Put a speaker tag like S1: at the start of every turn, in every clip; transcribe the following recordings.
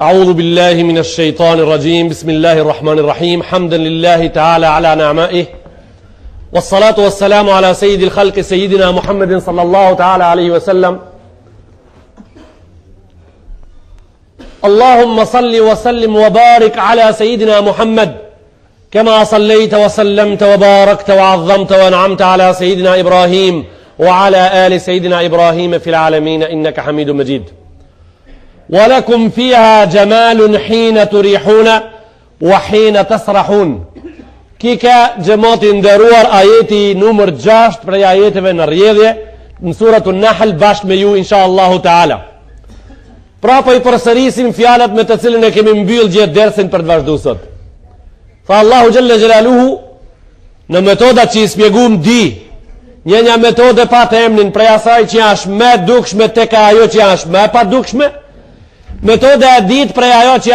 S1: أعوذ بالله من الشيطان الرجيم بسم الله الرحمن الرحيم حمدا لله تعالى على نعمائه والصلاة والسلام على سيد الخلق سيدنا محمد صلى الله تعالى عليه وسلم اللهم صل وسلم وبارك على سيدنا محمد كما صليت وسلمت وباركت وعظمت وانعمت على سيدنا إبراهيم وعلى آل سيدنا إبراهيم في العالمين إنك حميد مجيد ولكم فيها جمال حين تريحون وحين تسرحون كيكا جماعت ndëruar ajeti numër 6 prej ajeteve në rrjedhje në suratun Nahl bashkë me ju inshallah taala. Pra po I përsërisim fjalët me të cilën e kemi mbyll gjatë dersin për të vazhduar sot. Fa Allahu jalla jalaluhu në metodat që I shpjegum di, një metodë pa të emnin prej asaj që është më dukshme tek ajo që është më pa dukshme. Metoda e ditë prej ajo që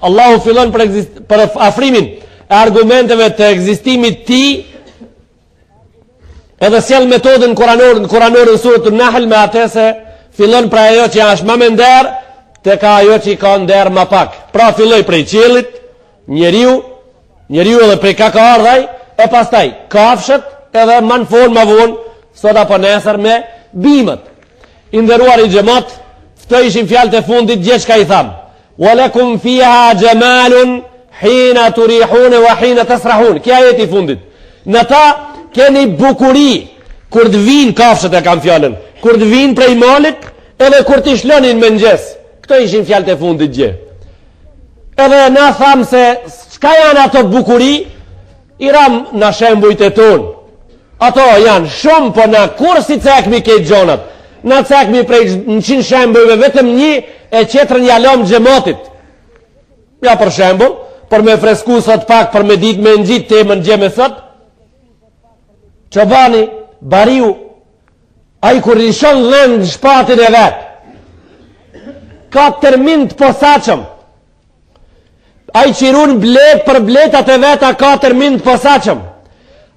S1: Allahu fillon për afrimin e argumenteve të ekzistimit ti, edhe sjell metodën kuranore në surën Nahl me atë se fillon prej ajo që është më nder tek ajo që ka nder më pak. Pra filloi prej qiellit, njeriu edhe prej ka ardhaj, e pastaj kafshët edhe më në fund më vonë sot apo nesër me bimët. I nderuar I xhamat, këto ishin fjalët e fundit gjithë çka I tham. Walakum fiha jamalun hina turihun wa hina tasrahun. Kjo ajeti I fundit. Në ta keni bukuri kur të vinë kafshët e kam fjalën, kur të vinë prej malit edhe kur të shlonin me mëngjes. Këto ishin fjalët e fundit gjë. Edhe na tham se çka janë ato bukuri, I ram në shembujt e tonë. Ato janë shumë, po na kur si cekmi këtë gjonat. Na cekmi prej 100 shembujve vetëm një e qetrën ja lëm xhamatit. Ja për shembull, për me fresku sot pak, për me ditë me ngjit temën gjë me sot. Çobani, bariu, ai kur I shon dhënë shpatin e vet. Ka termin të posaçëm. Ai qirun blet për bletat e veta ka termin të posaçëm.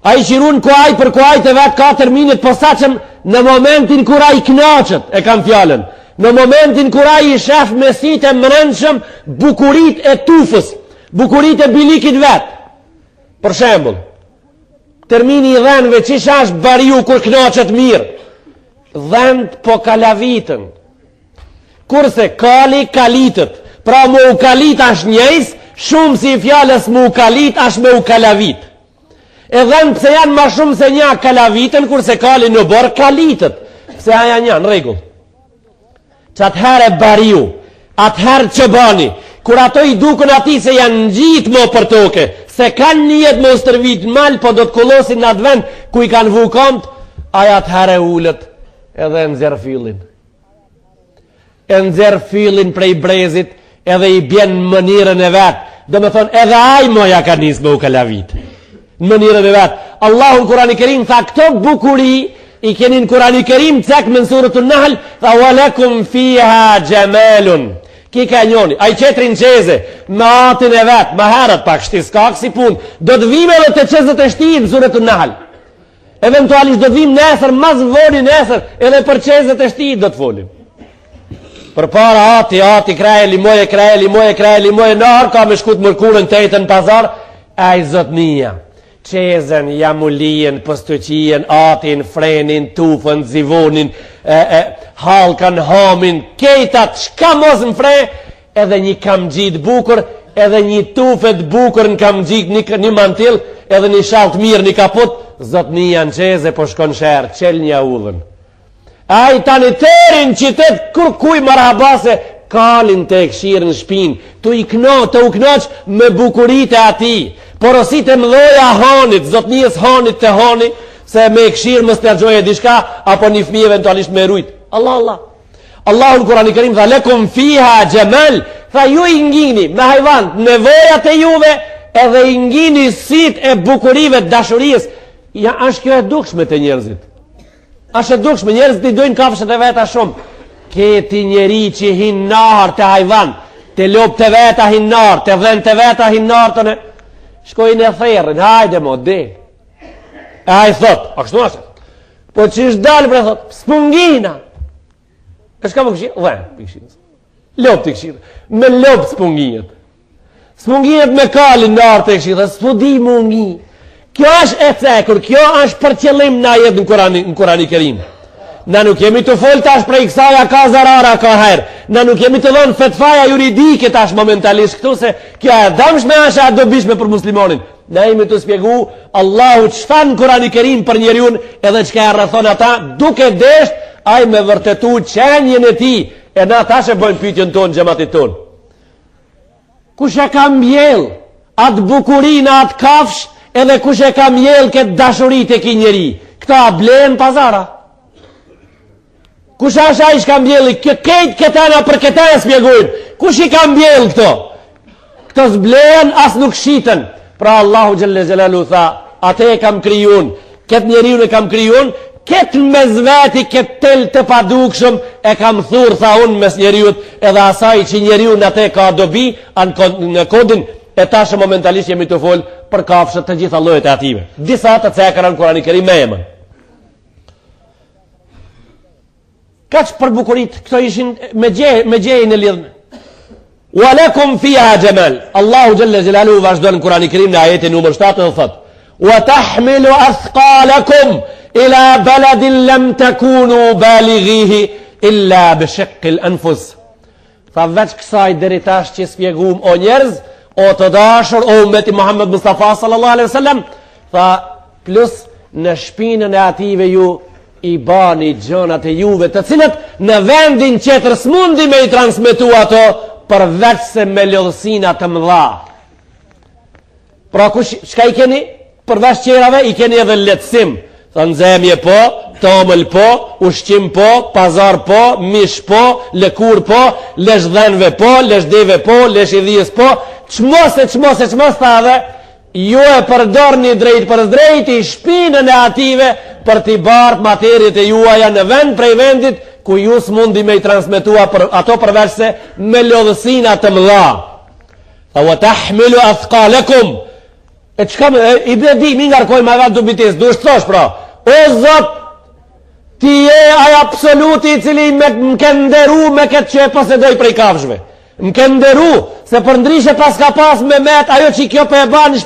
S1: Ai qirun kuaj për kuajt e vet ka terminet posaçëm në momentin kur ai kënaqet, e kam fjalën. Në momentin kur ai I shef mesit e mbrëmshëm bukurit e tufës, bukurit e bilikit vet. Për shembull, termini I dhënve çish është bariu kur kënaqet mirë. Dhënt po kalavitën. Kurse kali kalitët. Pra mu u kalit është njëjs, shumë si fjales mu u kalit është me u kalavit. E dhënë pse janë ma shumë se një kalavitën, kurse kali në borë kalitët. Pse aja një në regull. Që atëherë e bariu, atëherë qëbani, kur ato I dukën ati se janë në gjitë mo për toke, se kanë njët mo stërvit në malë, po do të kolosin në atë vend, ku I kanë vukamt, aja atëherë e ullët edhe nëzër fillin. E nëzër fillin prej brezit, edhe I bjen në mënirën e vetë. Do me thonë, edhe aj moja ka njësë me u kalavit. Në mënirën e vetë. Allahu në Kurani Kerim tha këto bukuri, I keni në Kurani Kerim cek me në suratun Nahl, tha walakum fiha jamalun. Ki ka njoni, aj qetrin qeze, me atin e vetë, me herët pak shtis kak si pun, do të vime edhe të qezët e shti në suratun Nahl. Eventualisht do të vim nesër, mas voni nesër, edhe për qezët e shti do të folim. Për para ati, kraje, limoje, nërë, ka me shkut mërkurën të ejtë në pazar, a I zotnia, qezen, jamulien, pëstuqien, atin, frenin, tufën, zivonin, halkan, hamin, kejtat, shka mos në fre, edhe një kam gjit bukur, edhe një tufet bukur në kam gjit një mantil, edhe një shalt mirë, një kaput, zotnia në qeze, po shkon shërë, qel një udhën. A I tani terin qitet kur kuj marhabase kalin të këshirë në shpin të u knaq me bukurit e ati porosit e mdoja hanit zotnijës hanit të hani se me këshirë më stërgjoje dishka apo një fmi eventualisht me rujt Allah Allahu në Kurani Kerim tha lekum fiha gjemal tha ju I ngini me hajvan nevojat e juve edhe I ngini sit e bukurive të dashurijës ja është kjo e dukshme të njerëzit. Ashtë dukshme, njerëzit I dojnë kafshët e veta shumë. Këti njeri që hinë nahar të hajvan, të lop të veta hinë nahar, të dhen të veta hinë nahar të në... Shkojnë e therën, hajde mo, de. E hajë thot, a kështu ashtë? Po që ishtë dalë për e thot, spungina. E shka më këshirë? Dhen, për këshirë. Lop të këshirë. Me lop s'punginjet. S'punginjet me kalin në artë të këshirë. S'pudi mungi. Kjo është e cekur. Kjo është për qëllim na jetë në Kurani Kerim. Na nuk jemi të folë tash prej kësaja ka zarara ka herë. Na nuk jemi të dhonë fetfaja juridike tash momentalisht këtu se kjo e dëmshme është e dobishme për muslimonin. Na jemi të spjegu Allahu çfarë në Kurani Kerim për njeriun edhe çka e rrethon ata duke desht ai me vërtetu qenjen e tij. E na tash e bëjmë pyetjen tonë xhamatit tonë. Kush e ka mbjell atë bukurinë atë kafsh edhe kush e ka mbjell këtë dashuri tek i njeri? Këta blen pazara. Kush është ai që ka mbjell këta na për këta e spjegojnë. Kush i ka mbjell këto? Këto s'blen as nuk shiten. Pra Allahu xhelle xhelalu tha, atë e kam krijuar, këtë njeriu e kam krijuar, këtë mezveti, këtë tel të padukshëm e kam thurë, tha unë mes njeriut, edhe asaj që njeriu në te ka dobi, në kodin e tashë momentalisht jemi të folë për kafshët të gjitha llojet e ative. Disa të cekëra në Kurani Kerim me emën. Kaq për bukurit, këto ishin me gjej në lidhme. Wa lakum fiha jamal. Allahu xhalla xhelalu vazhdon në Kurani Kerim në ajetin numër 7 dhe thot: "Wa tahmilu athqalakum ila baladin lam takunu balighihi illa bi shiqqil anfus." Tha veç kësaj deri tash që spjegum o njerëz, o të dashur, o ummeti Muhammed Mustafa sallallahu alaihi wasallam, tha plus në shpinën e ative ju i bani gjonat e juve të cilët në vendin qetër s'mundi me i transmetu ato përveç se me lodhësina të mëdha. Pra çka i keni? Përveç qerave i keni edhe letësim. Thënë zemje po, tomël po, ushqim po, pazar po, mish po, lëkur po, lesh dhenve po, lesh deve po, lesh idhijës po, qmos tha dhe, ju e përdor një drejt për drejt i shpinën e ative për t'i bartë materit e juaja në vend prej vendit ku ju s'mundi me i transmitua ato përveç se me lodhësina të mëdha. Tha wa tahmilu athqalakum. E qka i bledi mi ngarkoj ma vetë të bitis, du është thosh pra, o Zot, ti je aj absoluti i cili më ke nderu me këtë që e posedoj prej kafshve. Më ke nderu, se për ndryshe pas ka pas me met, ajo që kjo për e ba në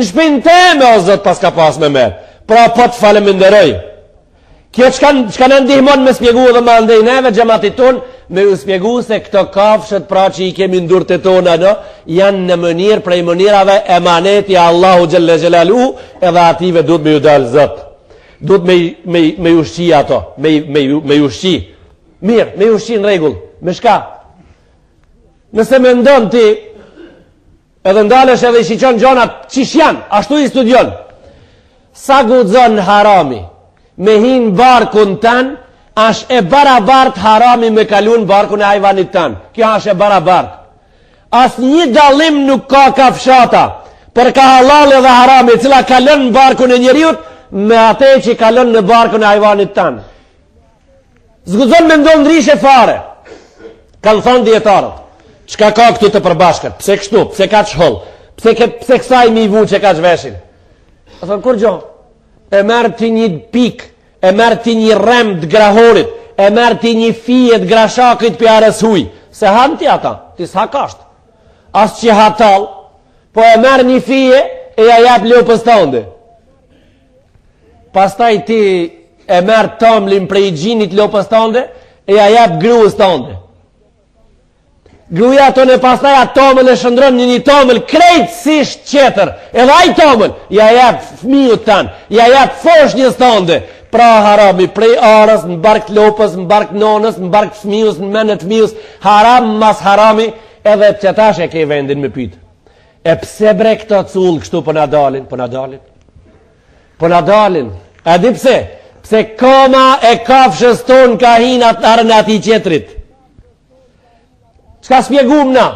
S1: shpinë teme, o Zot, pas ka pas me met. Pra po të faleminderoj. Kjo qka në ndihmon me spjegu dhe ma ndej neve gjematit ton, me u spjegu se këto kafshët pra që i kemi ndur të tona no, janë në mënirë prej mënirave emaneti Allahu Gjelle Gjelalu edhe ative duhet me ju dalë Zot. Duhet me ju shqi ato, me ju shqi. Mirë, me ju shqi në regull. Me shka? Nëse me ndonë ti edhe ndalesh edhe i shiqon gjonat qish janë, ashtu i studion. Sa gudzon harami me hin barkun tanë, është e barabart harami me kalun barkun e hajvanit tanë. Kjo është e barabart. As një dalim nuk ka kafshata për ka halal edhe harami cila kalon në barkun e njeriut me ate që kalon në barkun e hajvanit tanë. Zgudzon me ndonë ndrishe fare. Kanë thonë djetarët. Qka ka këtu të përbashkët? Pse kështu? Pse ka qholl? Pse kësaj mi vu që ka qveshin? A thonë, kur gjo? E merë ti një pik, e merë ti një rem të grahorit, e merë ti një fijet grashakit për arës huj. Se hanë ti ata, ti s'ha kasht. As që hatal, po e merë një fije e ja jap lopës tënde. Pastaj ti e merë tomlin prej gjinit lopës tënde e ja jap gruës tënde. Gruja tonë e pastaj atë tomël e shëndron një tomël krejtësisht qetër. Edhe ai tomël ja jap fëmijët tanë, ja jap foshnjës tënde. Pra harami prej arës, në bark lopës, në bark nonës, në bark fëmijës, në menet fëmijës, haram mas harami, edhe që tash e ke vendin me pytë. E pse bre këto cullë kështu për na dalin? Për na dalin? Për na dalin. A di pse? Pse koma e kafshës tonë ka hinat arën ati qetrit. Qka spjegum na?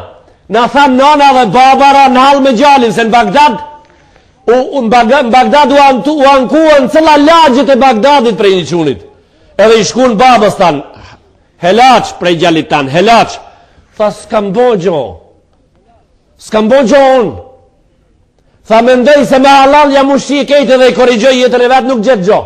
S1: Na thamë nana dhe babara në halë me gjallin, se në Bagdad, në Bagdad u ankuën cëlla lagjët e Bagdadit prej një qunit. Edhe i shkun babës tanë, helaq prej gjallit tanë, helaq. Tha s'kam bo gjo. S'kam bo gjo unë. Tha mendoj se me halal jam u shqi kejtë edhe i korrigjoj jetën e vetë nuk gjithë gjo.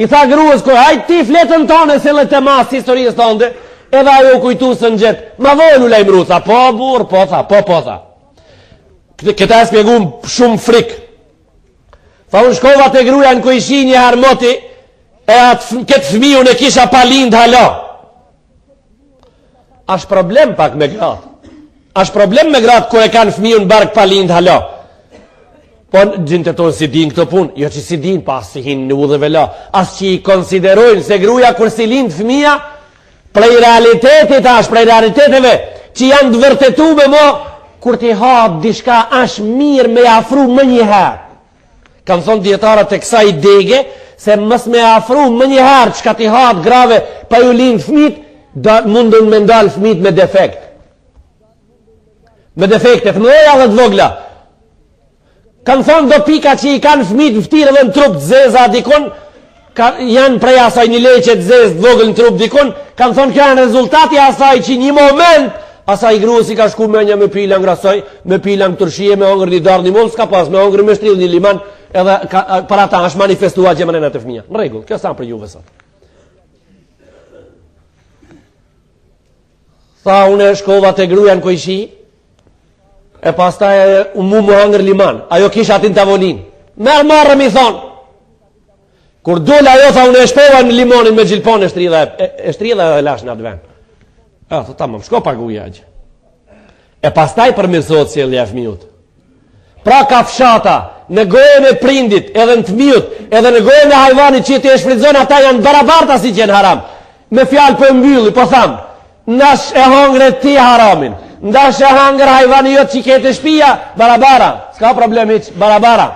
S1: I tha gruës, hajt ti fletën tonë e se le të masë historijës tonë, Edhe ajo kujtu së në gjetë, ma volu lajmëru, tha, po burë, po tha, po tha. Këta e spjegum shumë frikë. Tha, unë shkova të gruja në kujshi një harmoti, e këtë fëmiju në kisha pa lindë hala. Ashtë problem pak me gratë. Ashtë problem me gratë kër e kanë fëmiju në barkë pa lindë hala. Po gjinte tonë si din këtë punë, jo që si din, pas si hinë në udhëve la. As që i konsiderojnë se gruja kër si lindë fëmija, prej realitetit ashtë, prej realiteteve, që janë të vërtetu me mo, kur ti hapë dishka ashtë mirë me afru më njëherë. Kanë thonë djetarët e kësa i dege, se mës me afru më njëherë që ka ti hapë grave pa ju lindë fëmit, mundën me ndalë fëmit me defekt. Me defekte, të mëdheja dhe të vogla. Kanë thonë do pika që i kanë fëmit vëtirë dhe në trup të zeza dikon, janë prej asaj një leqe të zezë të vogël në trup dikon, kanë thonë kjo janë rezultati asaj që një moment, asaj gru si ka shku me një me pila ngrasoj, me pila në tërshie, me ongër një darë një mol, s'ka pas, me ongër me shtril një liman, edhe për ata është manifestua gjemanena të fëmija. Në regull, kjo sa për juve sot. Tha unë e shkova të gruja në kojshi, e pas ta e mu hangër liman, ajo kisha atin tavolin. Merë marrë mi thonë. Kur dole ajo tha unë e shpova në limonin me gjilpon e shtrida e lash në atë ven. E, thë tamam, shko paguja gjë. E pas taj përmirësot si e ljef minut. Pra ka fshata, në gojën e prindit, edhe në të miut, edhe në gojën e hajvanit që ti e shfridzon, ata janë barabarta si që në haram. Me fjalë për mbylli, po thamë, nash e hongre ti haramin, ndash e hangër hajvani jo që kete shpia, barabara, s'ka problemi që barabara.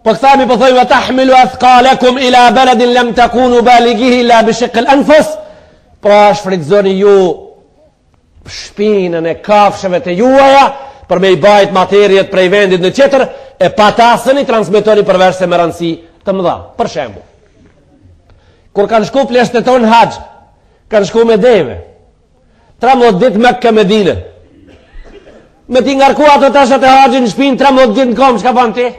S1: Po këthami po thojmë, tahmilu athqalakum ila baladin lam takunu balighihi illa bi shiqqil anfus, pra shfridzoni ju shpinën e kafshëve të juaja, për me i bajt materjet prej vendit në qeter, e patasën i transmitoni përveçse me rëndësi të mëdha. Për shembu, kur kanë shku pleshteton haqë, kanë shku me deve, 13 dit me Medine, me ti ngarku ato tashat e haqën në shpinë, 13 dit në kom, shka ban ti?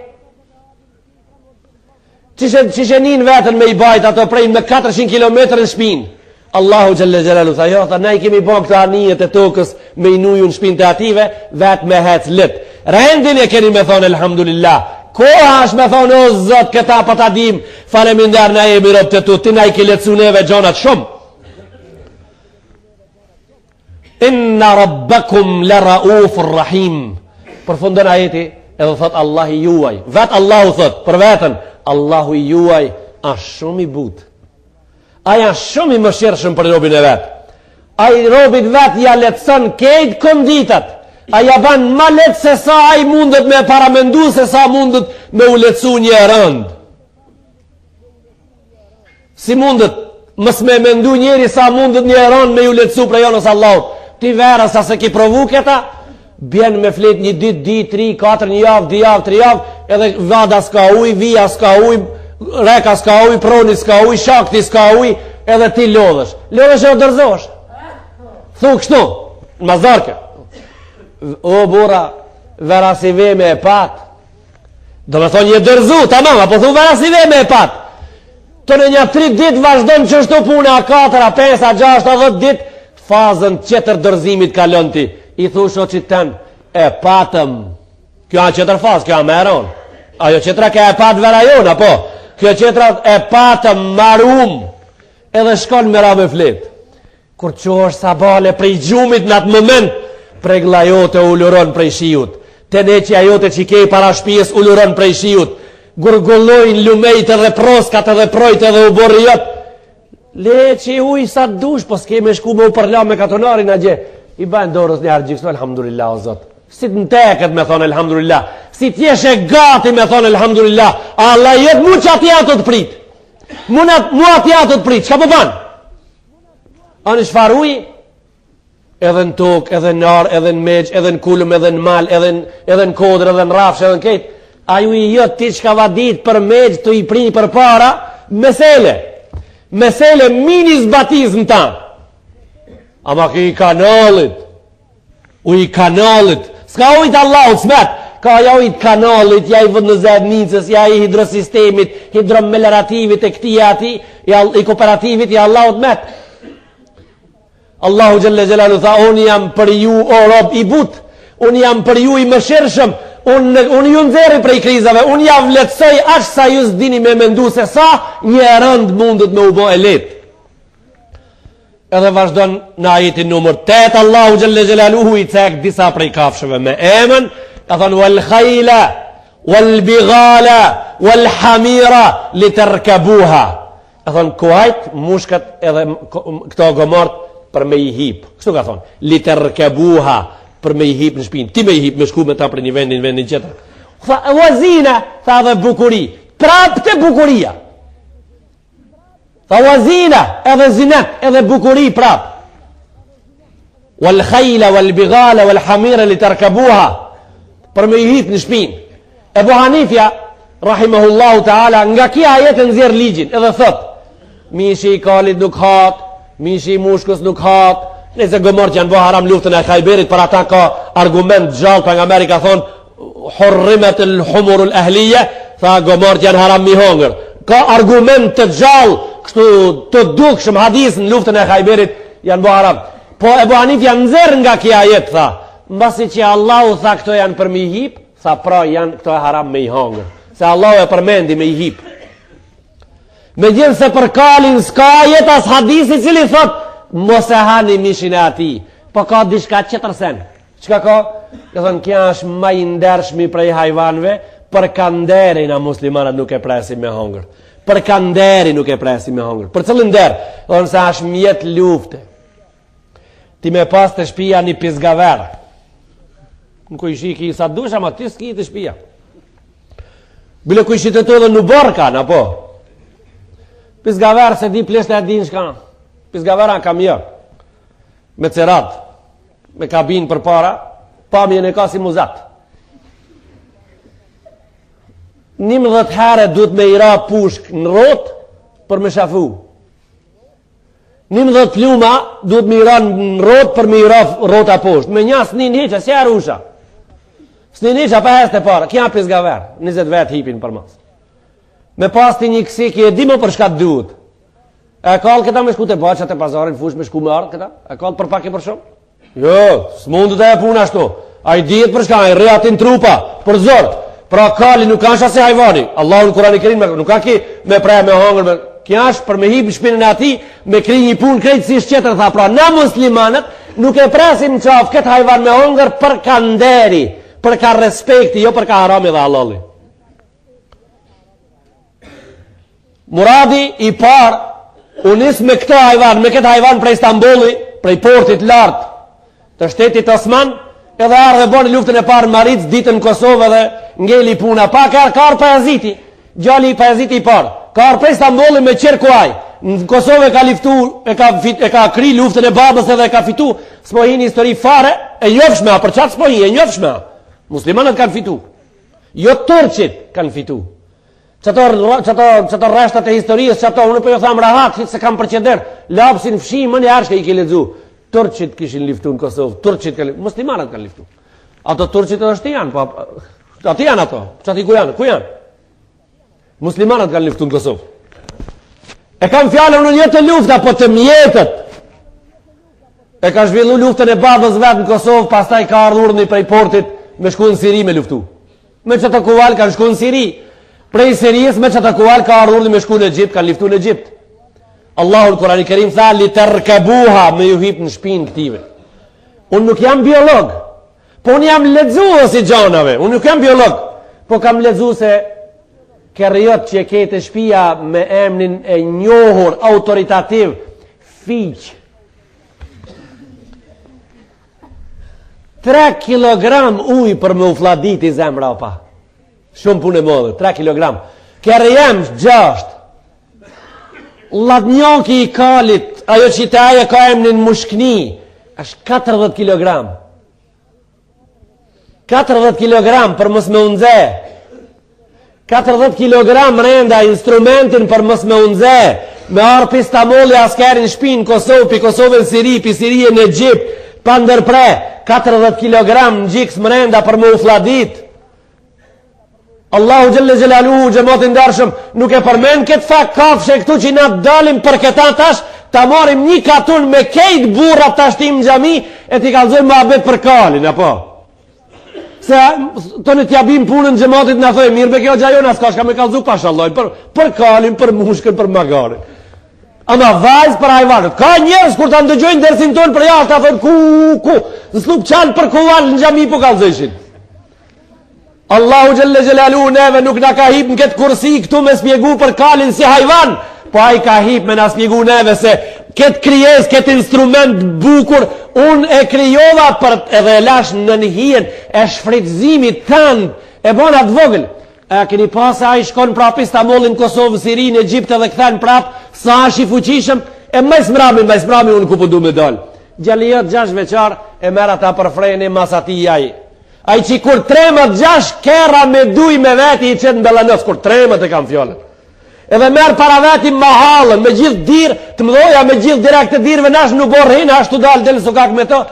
S1: Qishe njën vetën me i bajt ato prej me 400 km në shpinë. Allahu Gjelle Gjelalu tha, jo, tha, ne i kemi bon këto anijet e tokës me i nuju në shpinë të ative, vetë me hec lit. Rendin e keni me thonë, elhamdulillah. Koha është me thonë, o zot, këta pa ta dim, faleminder na e mirop të tu, ti na i ke lecu neve gjonat shumë. Inna rabbakum la raufur rahim. Për fundën ajeti, edhe thot Allah i juaj. Vetë Allahu thot, për vetën, Allahu i juaj, ashtë shumë i butë. Aja shumë i mëshirshëm për robin e vetë. Aja robin vetë ja letëson kejt konditat. Aja ban ma letë se sa aj mundet me paramendu, se sa mundet me u letësu një rënd. Si mundet, mës me mendu njeri sa mundet një rënd me u letësu për jonës Allah. Ti vera sa se ki provu këta, bjen me flet një dit, 3, 4, një javë, 2 javë, 3 javë, edhe vada s'ka uj, vija s'ka uj, reka s'ka uj, proni s'ka uj, shakti s'ka uj, edhe ti lodhësh. Lodhësh e o dërzosh. Thu kështu, në mazdarke. O, bura, vera si veme e pat. Do me thonë një dërzu, tamam, apo thu vera si veme e pat. Të në një 3 dit vazhdojnë që shtu pune, a 4, a 5, a 6, a 10 dit, fazën qëtër dërzimit kalon ti. I thu shoqit ten, e patëm. Kjo a qëtër fazë, kjo a meron. Ajo qëtëra ka e pat vera jonë, apo? Kjo qëtëra e patëm marum, edhe shkon me ra me flet. Kur që është sabale prej gjumit në atë moment, pregla jote uluron prej shiut. Teneqja jote që kej para shpijes uluron prej shiut. Gurgullojnë lumejt edhe proskat edhe projt edhe u borri jot. Le që i huj sa të dush, po s'ke me shku me u përla me katonarin a gje. I bajnë dorës një argjiksu, elhamdulillah o zot. Si të në teket me thonë elhamdulillah. Si t'jeshe gati me thonë elhamdulillah. Allah jetë mu që atja të të prit. Mu atja të të prit. Qka po banë? Anë shfar uj? Edhe në tokë, edhe në arë, edhe në meqë, edhe në kulëm, edhe në malë, edhe në kodrë, edhe në rafshë, edhe në kejtë. A ju i jëtë ti që ka vadit për meqë të i prini për para, mesele. Mesele mini zbatizm ta. Ama ki i kanalit. U i kanalit. Ska ujtë Allahut smet. Ka ja ujtë kanalit, ja i vënd në zednicës, ja i hidrosistemit, hidromelerativit e këti ati, i kooperativit i Allahut met. Allahu Gjelle Gjelalu tha, unë jam për ju o rob i but, unë jam për ju i mëshirshëm, unë ju nxjerri prej krizave, unë ja vletësoj aq sa ju s'dini me mendu se sa një rënd mundet me u bo e let. Edhe vazhdon në ajetin numër 8, Allahu Gjelle Gjelaluhu i cek disa prej kafshëve me emën, ka thonë wal khayla wal bighala wal hamira li tërkebuha. Ka thonë kuajt, mushkat edhe këto gomort për me i hip. Kështu ka thonë, li tërkebuha, për me i hip në shpinë. Ti me i hip me shku me ta për një vendin qëtër. Tha, wazina, tha dhe bukuri. Prap të bukuria. Tha wazina, edhe zinet, edhe bukuri prap. Wal khayla, wal bighala, wal hamira li tërkebuha. Për me i hip në shpinë. Ebu Hanifja, rahimahullahu ta'ala, nga kia ajetën zjerë ligjin, edhe thot, mishi i kalit nuk hat, mishi i mushkës nuk hat, nëse gomorët janë bo haram luftën e Khajberit, për ata ka argument gjallë, për nga meri ka thonë, hurrimet el humurul ehlije, tha gomorët janë haram mi hongër. Ka argument të gjallë, kështu të dukshëm hadis në luftën e Khajberit, janë bo haram. Po Ebu Hanifja nëzër nga kia jetë, tha, mbasi që Allahu tha këto janë për mi hip, tha pra janë këto e haram me i hongër. Se Allahu e përmendi me i hip. Me gjithë se për kalin s'ka jetë as hadisi cili thot, mos e hani mishin e ati, po ka dishka qëtërsen. Qka ka? Këthën, kja është ma i ndershmi prej hajvanve, për kanderin a muslimanat nuk e presi me hongër. Për kanderin nuk e presi me hongër. Për cëllë nder, thonë se është mjet lufte. Ti me pas të shpia një pizgaver. Në ku ishi ki sa dusha, ma ti s'ki të shpia. Bile ku ishi të të dhe në borkan, apo? Pizgaver se di pleshte e din shka. Pizgavera kam jo, me cerat, me kabin për para, pamjen e ka si muzat. 11 herë duhet me ira pushk në rot për me shafu. 11 pluma duhet me ira në rot për me ira rota poshtë. Me një s'nin heqa, si e rusha. S'nin heqa pa heste para, kja pizgaver, 20 vet hipin për mas. Me pas ti një kësi ki e di më për shka duhet. E kallë këta me shku të baqat e pazarin, fush me shku me ardhë këta? E kallë për pak e për shumë? Jo, s'mundu të e puna ashtu. A i dijet për shka, i reatin trupa, për zort. Pra kalli nuk kanë shase hajvani. Allahu në Kurani Kerim nuk ka ki me prej me hangër. Kja është për me hip në shpinën e ati, me kri një pun krejtë si shqetër, tha. Pra na muslimanët nuk e presim qaf këtë hajvan me hangër për ka nderi, për ka respekti, jo për ka harami dhe halali. Muradi i parë, unis me këtë hajvan, me këtë hajvan prej Istanbuli, prej portit lartë të shtetit Osman, edhe ardhe boni luftën e parë Maric, ditën Kosovë dhe ngeli puna. Pa ka arë Pajaziti, gjali Pajaziti i parë, ka arë prej Istanbuli me Qerkuaj, në Kosovë e ka liftu, e ka kri luftën e babës edhe e ka fitu, s'pohin histori fare, e njofshme, a për qatë s'pohin, e njofshme. Muslimanët kanë fitu, jo Turqit kanë fitu. Qëto reshtat e historisë, qëto, unë për jo thamë rahat, se kam përqeder, lapsin fshi, më një arshke i ke ledzu. Turqit kishin liftu në Kosovë, Turqit kanë liftu, muslimanat kanë liftu. Ato Turqit edhe shti janë, po, ati janë ato, qëti ku janë, ku janë? Muslimanat kanë liftu në Kosovë. E kam fjallën në një të lufta, po të mjetët. E ka zhvillu luftën e babës vetë në Kosovë, pastaj ka ardhur një prej portit me shku në Siri me luftu. Me që të kuval kanë shku në Siri. Prej Sirijës me që të kual ka ardhur me shku në Egjipt, kanë liftu në Egjipt. Allahu në Kurani Kerim tha li tërkebuha me ju hip në shpinë këtive. Unë nuk jam biolog, po unë jam ledzu si gjanave, unë nuk jam biolog, po kam ledzu se kërjot që kete shpia me emnin e njohur, autoritativ, fiq. 3 kilogram uj për me ufladit i zemra opa. Shumë punë e modhe, 3 kilogram. Kërë jem 6. Ladnjoki i kalit, ajo që të aje ka emnin mushkni, është 40 kilogram. 40 kilogram për mos me unze. 40 kilogram renda instrumentin për mos me unze. Me arë pistamoli askerin shpin, Kosovë, pi Kosovë në Siri, pi Siri në Egjipt, pa ndërpre. 40 kilogram në gjikës më renda për me ufladit. Allahu Gjelle Gjelaluhu, gjëmotin dërshëm, nuk e përmen këtë fakt kafshë këtu që na dalim për këta tash, ta marim një katun me kejt burrat ta shtim në xhami e ti kallzojmë mohabet për kalin, apo? Se tonë t'ja bim punën xhamatit na thoj mirë be kjo xhajon as ka shka me kallzu pashallah për kalin, për mushkën, për magarin. Ama vajz për ajvanët. Ka njerëz kur ta ndëgjojnë dersin ton për jashtë ta thonë ku, s'lup çan për kuval në xhami po kallzojshin. Allahu xhalla xhelalu neve nuk na ka hip në këtë kursi këtu me spjegu për kalin si hajvan, po ai ka hip me na spjegu neve se këtë krijes, këtë instrument bukur unë e krijova për edhe e lash në hijen e shfrytëzimit tan e bona të vogël. E keni pasë ai shkon prap Istanbulin, Kosovë, Sirinë, Egjipt dhe kthen prap sa është i fuqishëm e më smrami unë ku po du me dal. Gjaliot 6 veçar e merr ata për freni masati ai. Ai që kur tremat 6 kera me duj me veti i qetë në Bellanos, kur tremat e kam fjallën. Edhe merë para veti mahallën, me gjithë dirë, të mdoja me gjithë direkt të dirëve, nash në borhin, ashtu dalë delë sukak me to.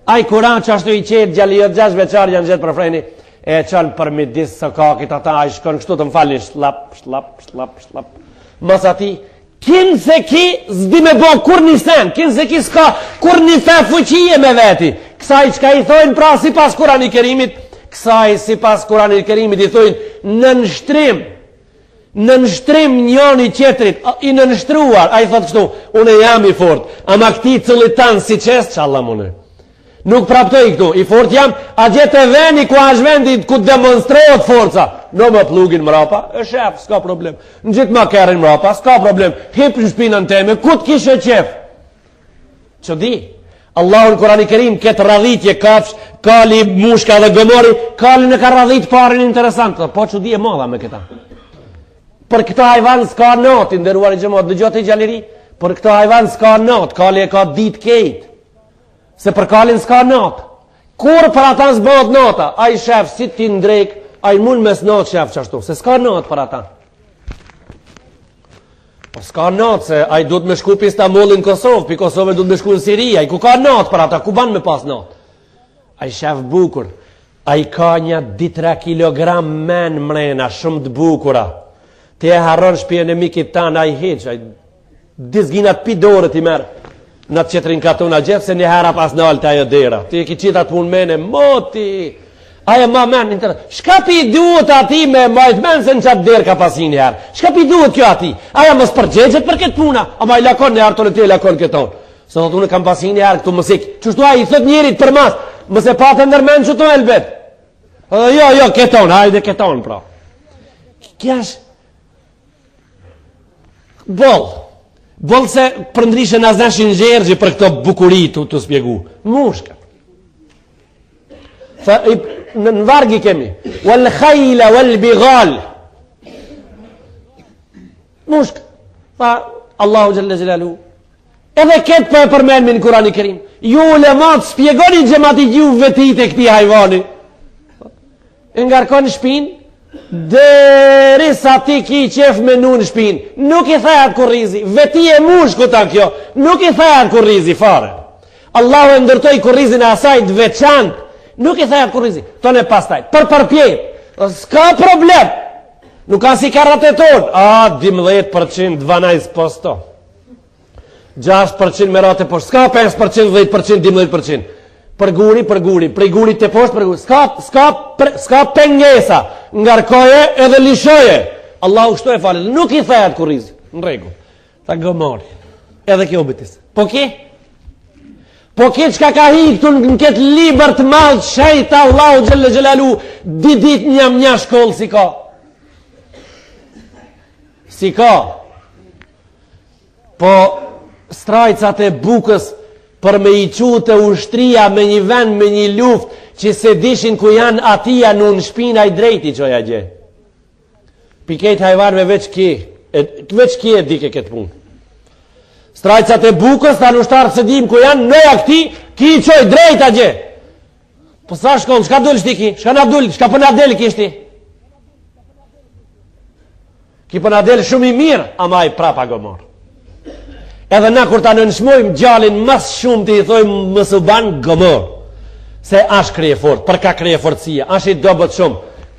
S1: Ai kuran që ashtu i qetë gjaliot 6 veçar janë gjithë për freni, e qënë për midis sukakit ata, ai shkon kështu të më falin, shlap. Mas ati, kinë se ki zdi me bo kur një sen, kinë se ki s'ka kur një fe fuqie me veti. Kësaj që ka i thojnë pra si pas Kurani Kerimit, kësaj si pas Kurani Kerimit i thojnë në nështrim njoni qetrit, i në nështruar, a i thotë kështu, une jam i fort, ama këti cëllitan si qest që Allah mune. Nuk praptoj këtu, i fort jam, a gjithë e veni ku është vendit ku demonstrojët forca, në më plugin mrapa, e shef, s'ka problem, në gjithë ma kerin mrapa, s'ka problem, hip në shpinën teme, ku të kishe qef? Që di? Allahu në Kurani Kerim këtë radhitje kafsh, kali, mushka dhe gëmori, kali në ka radhit parin interesant, po që di e madha me këta. Për këta hajvan s'ka not, i ndëruar i gjemot, dëgjot i gjaliri, për këta hajvan s'ka not, kali e ka dit kejt, se për kalin s'ka not. Kur për ata s'bot nota, a i shef si ti ndrejk, a i mund mes not shef qashtu, se s'ka not për ata. S'ka natë se a i du të me shku për Istanbulin Kosovë, për Kosovë du të me shku në Siria, i ku ka natë për ata, ku ban me pas natë? A i shef bukur, a i ka një 2-3 kilogram men mrena, shumë të bukura. Te e harron shpjen e mikit tanë, a i heq, a i dizginat pi dorët i merë, në të qetrin katuna gjithë, se një hera pas në alë të ajo dera. Ti e ki qitat pun mene, moti, aja ma men, shka pi duhet ati me majt men se në qatë derë ka pasin një herë? Shka pi duhet kjo ati? Aja mos përgjegjet për këtë puna, ama i lakon një herë të në të i lakon këton. Se thot unë kam pasin një herë këtu mësik. Qështu a i thot njerit për mas, mëse patë ndërmen që të elbet. Jo, këton, hajde këton, pra. Kja është Bol se përndrishë në zeshin gjergji për këto bukurit të spjegu. Mushka. Në vargi kemi wal khayla wal bighal mushk fa Allahu jalla jalalu edhe këtë për përmenmi në Kurani Kerim ju ulemat spjegoni gjematit ju vetit e këti hajvani ngarkon shpin deri sa ti ki qef me nu në shpin nuk i thajat kur rizi veti e mushku ta kjo nuk i thajat kur rizi fare Allahu e ndërtoj kur rizin e asajt veçant nuk i thajat kur rizi, tonë e pastaj, për përpjet, s'ka problem, nuk ka si karat e tonë, 12% dvanajs posto, 6% me rate poshtë, s'ka 5%, 10%, 12%, për guri, prej guri të poshtë, për guri, s'ka pengesa, ngarkoje edhe lishoje, Allahu shto e falet, nuk i thajat kur rizi, në regu, ta gëmori, edhe kjo betis, po ki? Po këtë që ka hi këtu në këtë liber të madhë, shajta Allahu gjellë gjellalu, didit një shkollë si ka. Si ka. Po strajcat e bukës për me i qute ushtria me një vend, me një luft, që se dishin ku janë atia në shpina i drejti që ja gje. Piket hajvarve veç kje e dike këtë punë. Strajcat e bukës, ta në ushtarë se dim ku janë, nëja këti, ki i qoj drejt a gje. Po sa shkollë, shka dull shti ki? Shka na dull, shka për na del kishti? Ki për na del shumë i mirë, ama i prapa gëmor. Edhe na kur ta në nëshmojmë gjallin mas shumë të i thojmë mësuban gëmor. Se ash krije fort, për ka krije fortësia, ash i dobet shumë.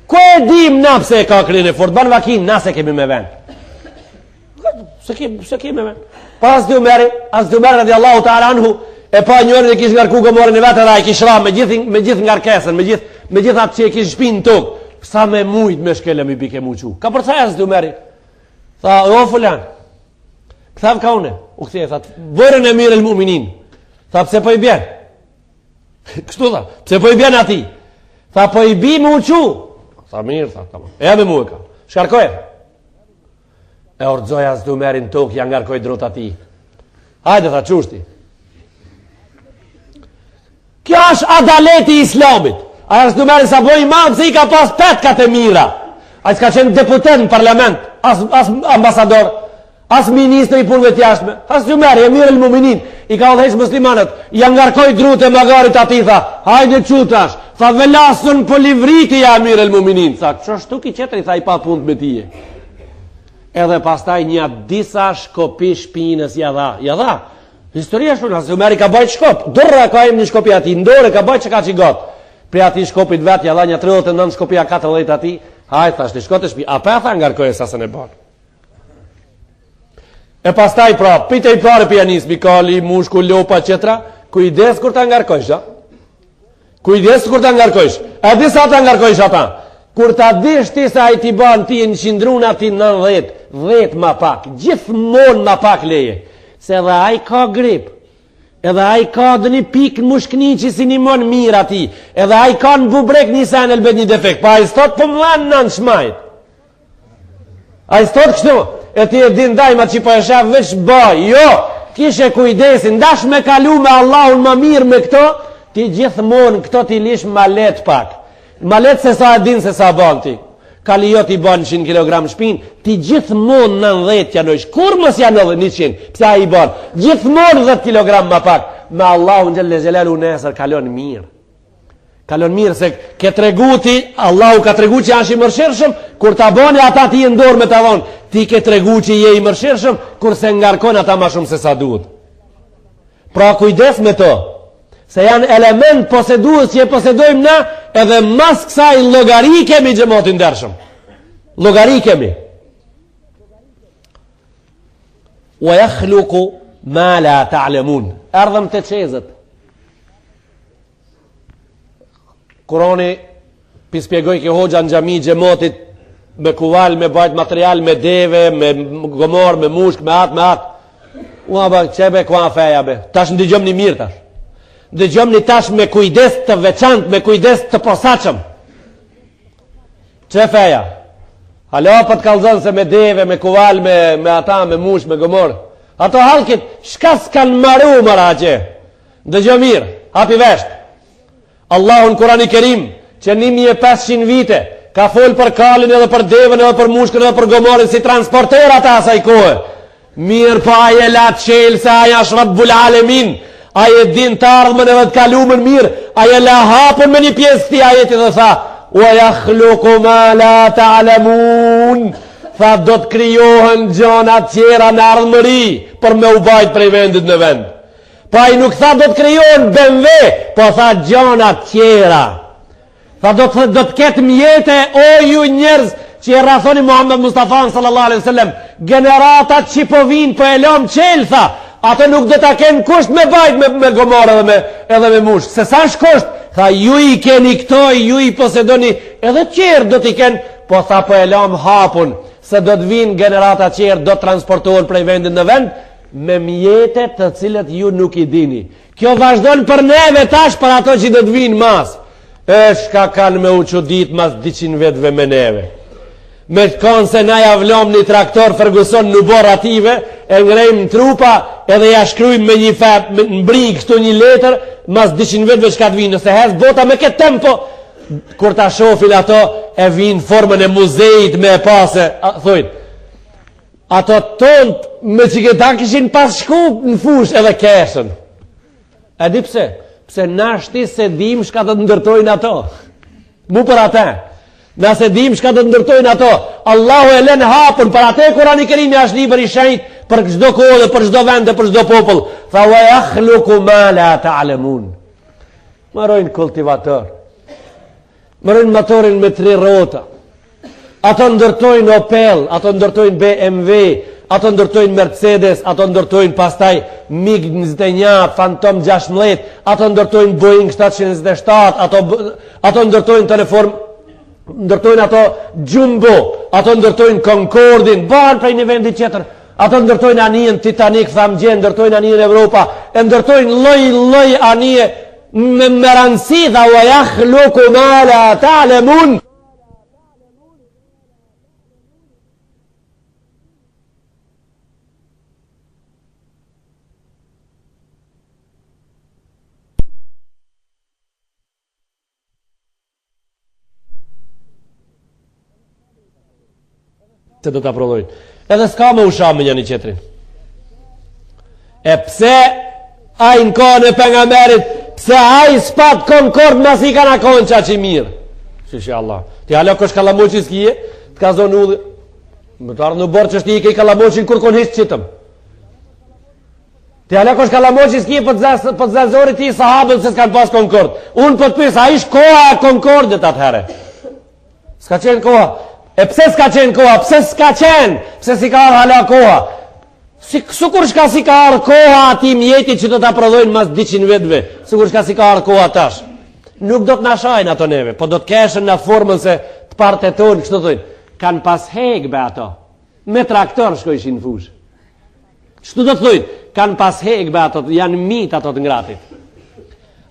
S1: Ko e dim na pse e ka krije fort, ban vakin, na se kemi me vend. Se kime me. Pas dhe Umeri radiallahu ta'ala anhu, e pa njërin e kishë ngarku Gomorin e vetë edhe a i kishë ra me gjithë ngarkesën, me gjithë atë që e kishë shpinë në tokë. Sa me mujt me shkele mi bike muqu. Ka përcajës dhe Umeri. Tha, o fulan, këthav ka une. U këthje, tha, vërën e mirë el mu'minin. Tha, pse po i bjen? Kështu tha, pse po i bjen ati? Tha, po i bi muqu. Tha, mirë, tha, tamam. E me mu e ka. Shkarkoj. E ordzoja së Umeri në tokë, janë ngarkoj drot ati. Hajde, tha, qushti. Kjo është adaleti i islamit. Aja së Umeri sa boj madhë, se i ka pas petkat e mira. A i s'ka qenë deputet në parlament, as ambasador, as ministri i punëve t'jashtme, as Umeri, e mirë el muminin, i ka odhejsh muslimanët, janë ngarkoj drut e magarit ati, tha, hajde qutash, tha, velasën po livriti ja mirë el muminin, tha, që shtu ki qetri, tha, i pa punë me tije. Edhe pastaj një disa shkopi shpinës ja dha. Historia shumë, asë Umeri ka bajt shkop, dorra ka im një shkopi ati, ndore ka bajt që ka që gotë. Pri ati shkopit vetë, ja dha një 39 shkopia 40 ati, hajtë, thashtë i shkote shpi, a petha ngarkoj e sasën e banë. E pastaj pra, pite i pare pianismi, kali, mushku, lopa, qetra, kujdes kur ta ngarkojsh, a? Kujdes kur ta ngarkojsh. E disa ta ngarkojsh ata. Kur ta dish ti sa i ti ban ti në qindrun ati 90, 10 ma pak, gjithmonë ma pak leje. Se edhe a i ka grip, edhe a i ka dhe një pikë në mushkni që si një mon mirë ati, edhe a i ka në bubrek një sen elbet një defekt, pa a i stot për mëllanë në në shmajt. A i stot kështu, e ti e din dajma që po e shef veç baj, jo, kishe kujdesin, ndash me kalu me Allahun më mirë me këto, ti gjithmonë këto ti lish ma let pak. Ma let se sa e din se sa ban ti. Kali jo ti ban 100 kg shpin, ti gjithmonë 90 janojsh. Kur mos janë 100, pse a i ban? Gjithmonë 10 kg ma pak. Me Allahun gjelle gjelalu nesër kalon mirë. Kalon mirë se ke treguti, Allahu ka tregu që janë i mërshirëshëm, kur ta bani ata ti e ndorë me ta dhonë, ti ke tregu që je i mërshirëshëm, kur se ngarkon ata ma shumë se sa duhet. Pra kujdes me to. Se janë element poseduës që e posedojmë na, edhe mas kësaj logari kemi gjëmotin dërshëm. Logari kemi. Wa yakhluqu ma la ta'lamun. Erdhëm të qezët. Kurani pispjegoj ke hoxha në gjami gjëmotit me kuval, me bajt material, me deve, me gomor, me mushk, me atë. Ua ba, qebe kua feja be. Tash në digjëm një mirë tash. Dëgjom një tash me kujdes të veçant, me kujdes të posaqëm. Që feja? Halo për të kalzon se me deve, me kuval, me ata, me mush, me gomor. Ato halkit, shka s'kan maru mëra që? Dëgjom mirë, hapi vesht. Allahun Kurani Kerim, që 1500 vite, ka fol për kalin edhe për devën edhe për mushkën edhe për gomorin si transporter ata asaj kohë. Mirë pa aje la qelë se aja shrat bulalemin. Aje din të ardhmën edhe të kalumën mirë, aje la hapën me një pjesë këti ajeti dhe tha, wa yakhluqu ma la ta'lamun, tha do të krijohen gjona tjera në ardhmëri për me u bajt prej vendit në vend. Pa i nuk tha do të krijohen BMW, po tha gjona tjera. Tha do të ketë mjete, o ju njerëz që e rathoni Muhammed Mustafa sallallahu alaihi wasallam, generatat që po vinë po e lom qelë, tha, ato nuk do ta kenë kusht me bajt me gomorë edhe me mush. Se sa shkosht, tha ju i keni këto, ju i posedoni, edhe qerë do t'i kenë, po tha po e lam hapun, se do të vinë generata qerë, do të transportohen prej vendin në vend, me mjetet të cilët ju nuk i dini. Kjo vazhdon për neve tash për ato që do të vinë mas. Shka kanë me u qudit mas 200 vetëve me neve. Me të konë se na javlom një traktor Ferguson në borë ative, e ngrejmë në trupa, edhe ja shkrujmë me një fep, në brinjë kështu një letër, mas 200 vetëve që ka të vinë, nëse hes bota me këtë tempo, kur ta shofil ato, e vinë formën e muzejit me e pase, thujt, ato tonët me që këta këshin pas shku në fush edhe keshën. E di pse? Pse nashti se dim shka të ndërtojnë ato. Mu për ata. Nëse dim shka të ndërtojnë ato, Allahu e len hapën, për atë Kurani Kerimi është libër i shenjtë për çdo kohë, për çdo vend, për çdo popull. Tha wa yakhluqu ma la ta'lamun. Marojnë kultivator. Marojnë motorin me 3 rrota. Ato ndërtojnë Opel, ato ndërtojnë BMW, ato ndërtojnë Mercedes, ato ndërtojnë pastaj MiG-21, Phantom 16, ato ndërtojnë Boeing 727, ato ndërtojnë telefon, ndërtojnë ato Jumbo, ato ndërtojnë Concordin, barë prej një vendi tjetër, ato ndërtojnë anijen Titanic, thamgje, ndërtojnë anijen Evropa, e ndërtojnë loj anije, me rëndësi dha wa yakhluqu ma la ta'lamun. Se do të aprodhojnë. Edhe s'ka me usha me njëni qetrin. E pse ai në kohën e pejgamberit, pse ai s'pat konkord mas i kana kohën qa që i mirë. Shishë Allah. Ti alo kësh kalamoqin s'kije, të ka zonë udhë. Më të ardhë në borë që shti i kej kalamoqin kur kon hisë qitëm. Ti alo kësh kalamoqin s'kije për të zazori ti sahabën se s'kan pas konkord. Unë për të pysë, a ish koha e konkordet atëhere. S'ka qenë koha. E pse s'ka qenë koha? Pse s'ka qenë? Pse si ka arë hala koha? Sukur shka si ka arë koha ati mjeti që do të aprodhojnë mas 200 vetëve. Sukur shka si ka arë koha tash. Nuk do të nashajnë ato neve, po do të keshën në formën se të parte tonë, kështë të thujnë, kanë pas hegbe ato. Me traktor shkojshin në fush. Kështë do të thujnë, kanë pas hegbe ato, janë mit ato të ngratit.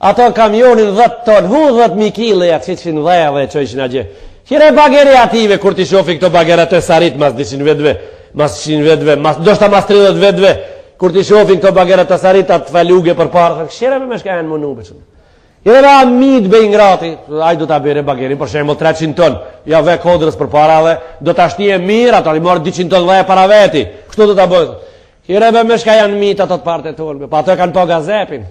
S1: Ato kamionin 10 ton, 10.000 kile, ja që qënë dheja dhe që ishin a gjë. Kire bageri ative, kur ti shofi këto bagerat e sarit, mas 200 vetëve, mas 100 vetëve, do shta mas 30 vetëve, kur ti shofi këto bagerat e sarit, atë faluge për parë, këshire me shka janë më nume që. Kire ra mit be ingrati, aj do ta bere bagerin, për shemë 300 ton, ja ve kodrës për para dhe, do ta shtije mirë, ato i morë 200 ton dhe para veti, kështu do ta bëjë. Kire me shka janë mit ato të parte tonë, pa ato e kanë po gazepin.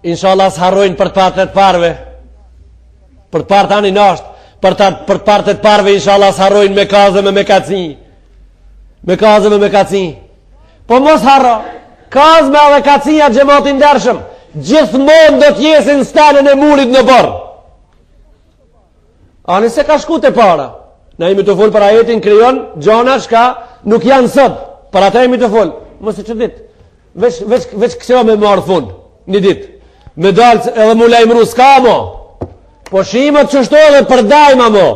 S1: Inshallah s'harrojnë për të parte të parve. Për të partë anë i nashtë, për të partë të parve, inshallah, s'harrojnë me kazë me kaci. Me kazë me kaci. Po mos harro, kazë me dhe kacia gjematin dershëm, gjithmonë do t'jesin stanën e murit në borë. Ani se ka shku të para. Na imi të full për ajetin kryon, gjona shka nuk janë sot, për ata imi të full. Mos e që dit, veç këseo me marë fund, një dit. Me dalë edhe mu lajmëru s'ka mo. Po shimët që shto edhe përdajma mo.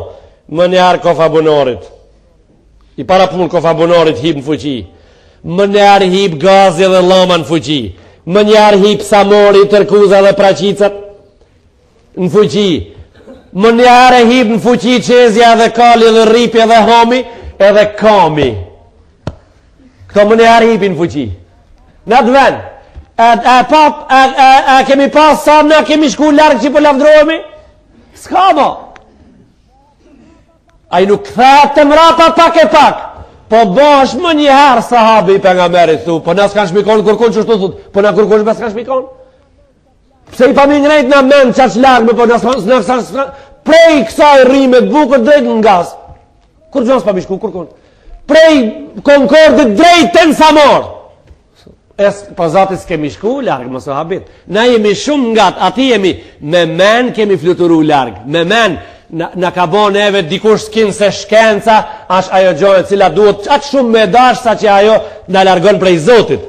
S1: Më njarë kofa bunorit. I para punë kofa bunorit hip në fuqi. Më njarë hip gazi dhe lama në fuqi. Më njarë hip samori, tërkuza dhe praqicat në fuqi. Më njarë hip në fuqi qezja dhe kali dhe ripja dhe homi edhe kami. Këto më njarë hipi në fuqi. Në të ven, a kemi pas sa në kemi shku larkë që për lavdrojemi? S'ka mo. A i nuk thët të mrapa pak e pak. Po bosh më njëherë sahabi për nga merit thu. Po na s'kan shmikon kërkon që shtu thut. Po na kërkon që s'kan shmikon. Pse i pami ngrejt në men qaq largë. Po na s'kan prej kësaj rime të bukër drejt në gaz. Kur gjons pa mishku kërkon. Prej konkordit drejt të në samor. Po zati s'kemi shku largë më sahabit. Na jemi shumë ngat, ati jemi me men kemi fluturu largë. Me men në ka bo neve dikush s'kin se shkenca ash ajo gjojë cila duhet qatë shumë me dash sa që ajo në largon prej Zotit.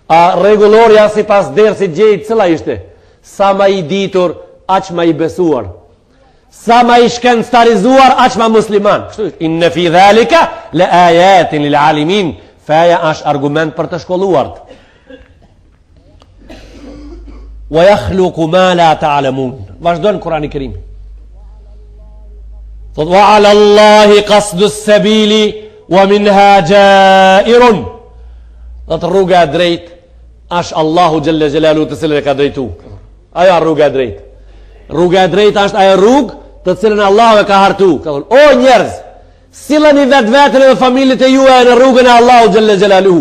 S1: A regulorja si pas derë si gjejtë cila ishte? Sa ma i ditur, aq ma i besuar. Sa ma i shkenctarizuar, aq ma musliman. Kështu ishte, in në fi dhalika le ajetin lil alimin. Feja është argument për të shkolluart. Wa yakhluqu ma la ta'lamun. Vazhdon Kurani i Kerim. Thot wa 'ala Allahi qasdu as-sabili wa minha ja'irun. Thot rruga e drejt është Allahu xhalla xhelalu të cilën e ka drejtu. Ajo rruga e drejt. Rruga e drejt është ajo rrugë të cilën Allahu e ka hartu. Ka thonë, o njerëz, sillani vetveten dhe familjet e juaja në rrugën e Allahu xhalla xhelalu.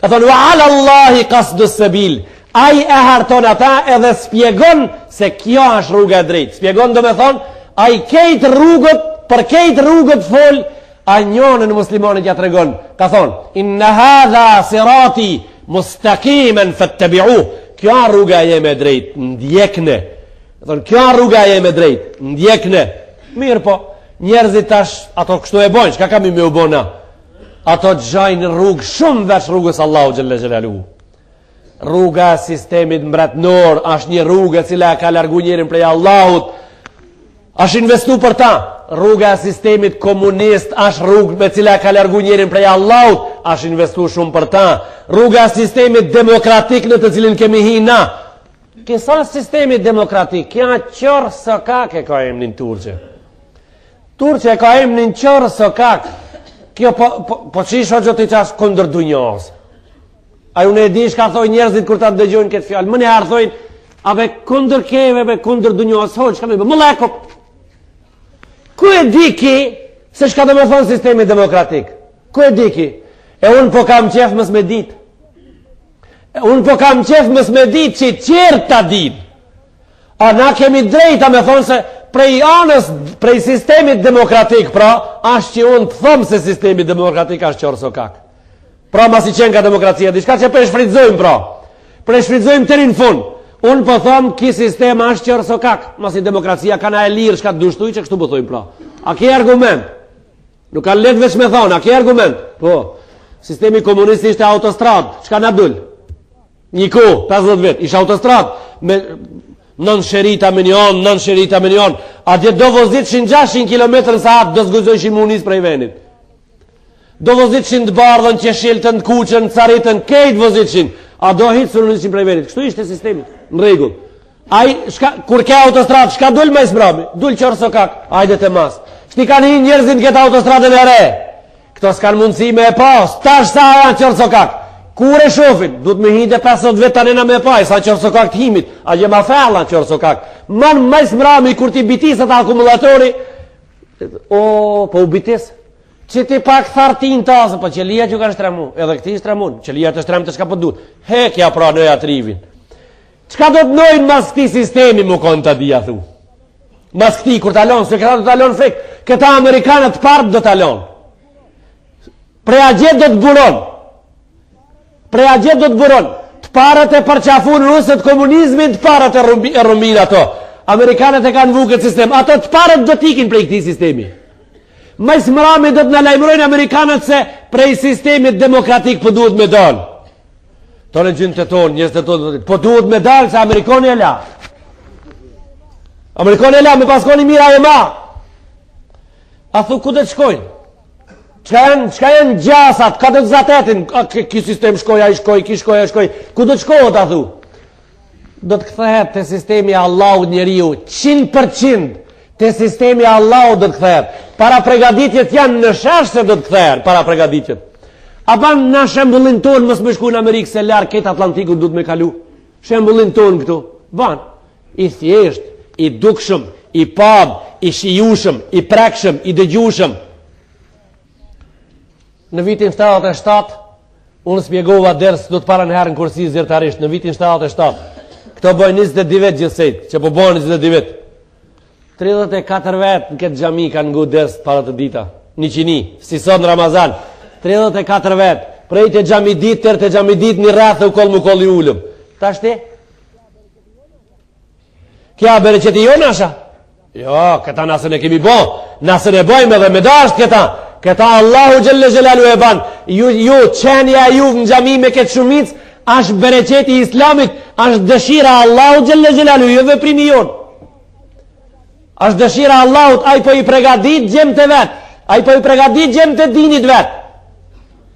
S1: Ka thonë wa 'ala Allahi qasdu as-sabil. Ai e harton ata edhe spjegon se kjo është rruga e drejtë. Spjegon do me thonë, ai kejt rrugët, për kejt rrugët fol, a njonën muslimonit ja tregon. Ka thonë, inna hadha sirati mustaqimen fattabi'u. Kjo rruga jeme e drejtë, ndjekne. Ka thonë, kjo rruga jeme e drejtë, ndjekne. Mirë po, njerëzit tash ato kështu e bojnë, çka kam me u bona? ato gjajnë rrugë shumë veç rrugës Allahu Gjelle Gjelalu. Rruga sistemit mbretnor është një rrugë e cila ka largu njerin prej Allahut, është investu për ta. Rruga sistemit komunist është rrugë me cila ka largu njerin prej Allahut, është investu shumë për ta. Rruga sistemit demokratik në të cilin kemi hi na. Kësa sistemit demokratik, kja qërë sokak e ka emnin Turqe. Turqe ka emnin qërë sokak. Kjo po qisho gjë të qash kundër dunjas. A ju ne e di shka thoi njerëzit kur ta dëgjojnë këtë fjallë. Më ne ardhojnë, abe kundër keve, be kundër dunjas. Hoj, shka me bë, më lekop. Ku e di ki se shka do me thonë sistemi demokratik? Ku e di ki? E unë po kam qef mës me dit. Unë po kam qef mës me dit që qërë ta din. A na kemi drejta me thonë se prej anës, prej sistemit demokratik, pra, ashtë që unë të thëmë se sistemi demokratik ashtë qërë sokak. Pra, mas i qenë ka demokracia, di shka që për e shfridzojmë, pra. Për e shfridzojmë të rinë fund. Unë po thëmë, ki sistema ashtë qërë sokak. Mas i demokracia ka na e lirë, shka të dushtuj, që kështu po thojmë, pra. A ke argument? Nuk ka letë veç me thonë, a ke argument? Po, sistemi komunisti ishte autostrad, qka na dull? Një ku, 50 vet, ishte autostrad, me... nën sherita me njon, a dje do vozitshin 600 km sa atë do zguzojshin munis prej venit. Do vozitshin të bardhën, qeshiltën, të kuqën, të caritën, kejt vozitshin, a do hitë së nunishin prej venit. Kështu ishte sistemi, në regull. Kur ke autostrat, shka dull me isbrami? Dull qërë sokak, ajde të mas. Shti kanë hi njerëzin këtë autostratën e re. Këto s'kanë mundësi me e pas, tash sa janë qërë sokak. Kur e shofin, du të me hinde 50 vetë të nena me paj, sa qërë sokak të himit, a gje ma fellan qërë sokak. Man majs mrami, kur ti bitisat akumulatori, po u bitis, që ti pak thartin tasë, po qëlia që ka shtremu, edhe këti shtremu, qëlia të shtrem të shka për dut, hekja pra nëja të rivin. Qka do të nojnë mas këti sistemi më konë të dhja thu? Mas këti, kur talon, se këta do talon fik, këta Amerikanët partë do talon. Preja gjithë do të buron. Preja gjithë do të buron. Të parët e përqafun rusët komunizmin, të parët e rumin ato. Amerikanët e kanë vu këtë sistem. Ato të parët do t'ikin prej këti sistemi. Majs mrami do të në lajmërojnë Amerikanët se prej sistemit demokratik po duhet me dalë. Tonë gjynë të tonë, njës të tonë, po duhet me dalë se Amerikoni e la. Amerikoni e la, me paskoni mira e ma. A thu ku dhe të shkojnë? Qka janë gjasat, ka të zatetin, ki sistem shkoj, a i shkoj, ki shkoj, a i shkoj, ku do të shkojnë, a thu? Do të këthehet të sistemi Allahu njeriu, 100% të sistemi Allahu do të këthehet. Para pregaditjet janë në shesh se do të këthehet, para pregaditjet. A ban në shembullin tonë, mësë me shku në Amerikë, se larë këtë Atlantiku du të me kalu. Shembullin tonë këtu, ban, i thjesht, i dukshëm, i pab, i shijushëm, i prekshëm, i dëgjushëm. Në vitin 77, unë spjegova dërës do të para në herë në kursi zyrtarisht, në vitin 77. Këto bojnë 22 vetë gjithsejt, që po bojnë 22 vetë. 34 vetë në këtë gjami kanë ngu dërës para të dita. 100, si sot në Ramazan. 34 vetë, prej të gjami dit, tërë të gjami dit një rrathë u kollë më kollë i ullëm. Ta shte? Kja bere që ti jo nasha? Jo, këta nasën e kemi bo. Nasën e bojmë edhe me dasht këta. Këta Allahu Gjelle Gjelalu e ban. Ju qenja ju në gjami me këtë shumic, ashtë bereqeti islamit, ashtë dëshira Allahu Gjelle Gjelalu, ju veprimi jonë. Ashtë dëshira Allahut, a i po i pregadit gjem të vetë, a i po i pregadit gjem të dinit vetë,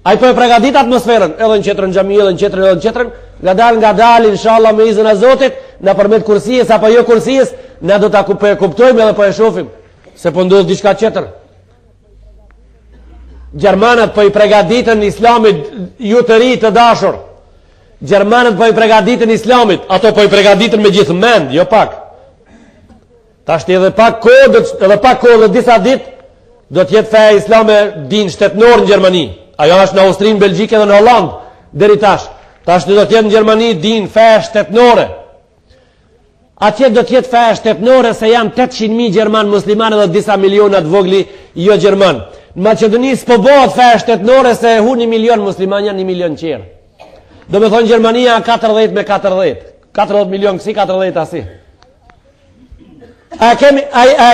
S1: a i po i pregadit atmosferën, edhe në qetërën gjami, edhe në qetërën, nga dal, inshallah me izën e Zotit, në përmet kursijës, apo jo kursijës, ne do të kuptojmë edhe po e shofim, se po ndodhë diçka qetër. Gjermanët po i pregaditën islamit, ju të ri të dashur. Gjermanët po i pregaditën islamit, ato po i pregaditën me gjithë mend, jo pak. Ta shtë edhe pak kohë dhe disa dit, do t'jetë feja islame din shtetnor në Gjermani. Ajo është në Austrinë, Belgjike dhe në Holland, deri tash. Ta shtë do t'jetë në Gjermani din feja shtetnore. Atje do t'jetë feja shtetnore se janë 800.000 Gjerman muslimanë dhe disa milionat vogli jo Gjerman. Në Macedoni s'po bëhet feja shtetnore se hu 1 milion musliman janë 1 milion qerë. Do me thonë Gjermania 40 me 40. 40 milion kësi, 40 asi. A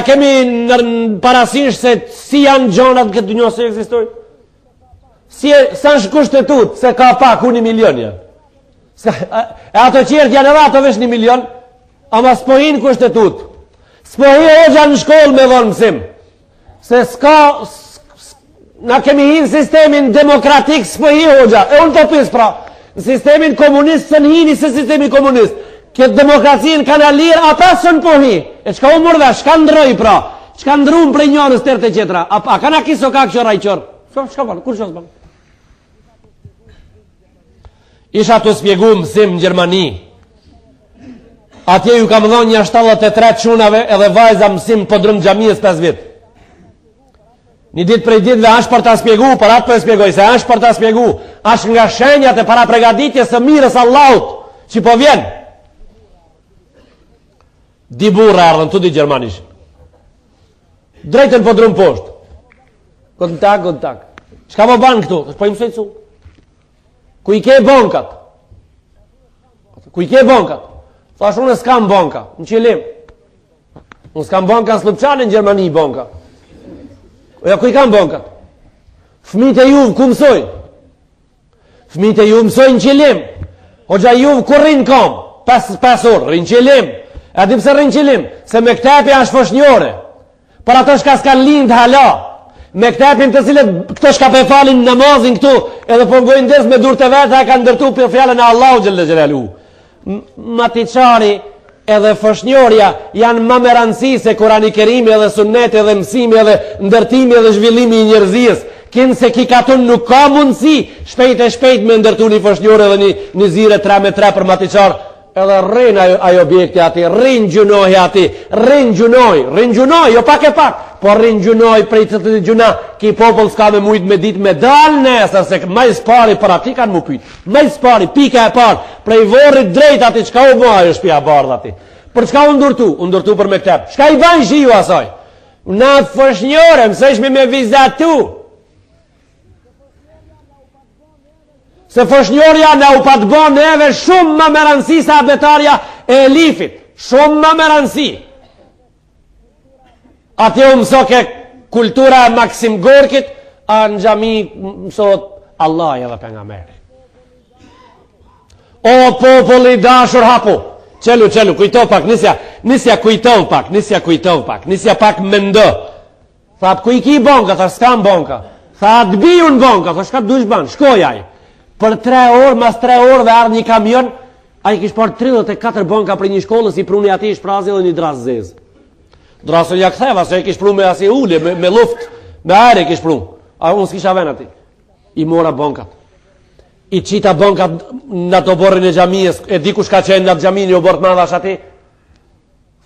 S1: kemi në parasysh se si janë gjonat këtë dunjo se eksistojnë? sa është kushtetut, se ka pak, unë 1 milion janë. E ato qertë janë edhe ato vesh 1 milion, ama s'po hinë kushtetut. S'po hi hoxha në shkollë me dhonë mësim. Se na kemi hinë sistemin demokratik, s'po hi hoxha. E unë të pis pra, në sistemin komunist së në hini se sistemi komunist. Këtë demokracinë kanë alirë, ata së në po hi. E qka u mërda, shka ndroj pra, qka ndru më prej njërës tërë të qetra. A kana kiso ka këqora i qërë? Shka banë, kur qësë banë? Isha të spjegu mësim në Gjermani. Atje ju kam dhonë një 73 qunave edhe vajza mësim për drëmë gjamiës 5 vit. Një dit prej ditve ashtë për ta spjegu, për atë për spjegoj, se ashtë për ta spjegu, ashtë nga shenjat e para pregaditje së mirës Allahut, që po vjen. Di burra ardhën, tu di Gjermanisht. Drejten për drëmë poshtë. Kontak. Shka po banë këtu? Po i mësoj cu. Ku i ke bankat? Thash unë s'kam banka, në Qilim. Unë s'kam banka në Slupçanë, në Gjermani banka. Ja, ku i kam bankat? Fëmijët e juve ku mësojnë? Fëmijët e juve mësojnë në Qilim. Hoxha juve ku rrinë kam? 5 orë, rrinë Qilim. E di pse rrinë Qilim? Se me këtepi është foshnjore. Për ato shka s'kan lindë hala. Me këtepin të cilët këto shka pe falin namazin këtu, edhe po ngojnë des me dur të vetë, e ka ndërtu për fjallën e Allahu Gjelle Gjelalu. Matiqari edhe foshnjorja janë më me rëndësi se Kurani Kerimi edhe sunnet edhe mësimi edhe ndërtimi edhe zhvillimi i njerëzis. Kinë se kikatun nuk ka mundësi shpejt me ndërtu një foshnjore edhe një zire 3x3 për matiqar. Edhe rrinë ajo objekti ati, rrinë gjunoj ati, rrinë gjunoj, jo pak e pak, po rrinë gjunoj prej të të gjuna, ki popull s'ka me mujt me dit me dal nesër, se maj s'pari për ati kanë mu pyt, maj s'pari, pika e par, prej vorit drejt ati, qka u bëha ajo shpia bardh ati, për qka u ndurtu për me këtep, qka i ban shiu asaj, na të foshnjore, mësëshme me vizatu, se foshnjorja në u patë bon neve shumë më më rëndësi sa betarja e Elifit. Shumë më më rëndësi. Atje u mësoke kultura e Maksim Gorkit, a në gjami mësot Allah edhe për nga meri. O populli dashur hapu. Qelu, kujtov pak, nisja kujtov pak, nisja pak mendo. Tha, ku i ki bonka, tha, s'kam bonka. Tha, të biju në bonka, tha, shka dush ban, shkojaj. Për 3 orë, mas 3 orë dhe ardhë një kamion, a i kishë parë 34 banka për një shkollës, i pruni ati i shprazi dhe një drasë zezë. Drasën ja këtheva, se i kishë pru me asi uli, me luft, me aere i kishë pru. A unë s'kisha ven ati. I mora bankat. I qita bankat në të borën e gjamiës, e di kush ka qenë në të gjamiën, jo borët ma dhash ati.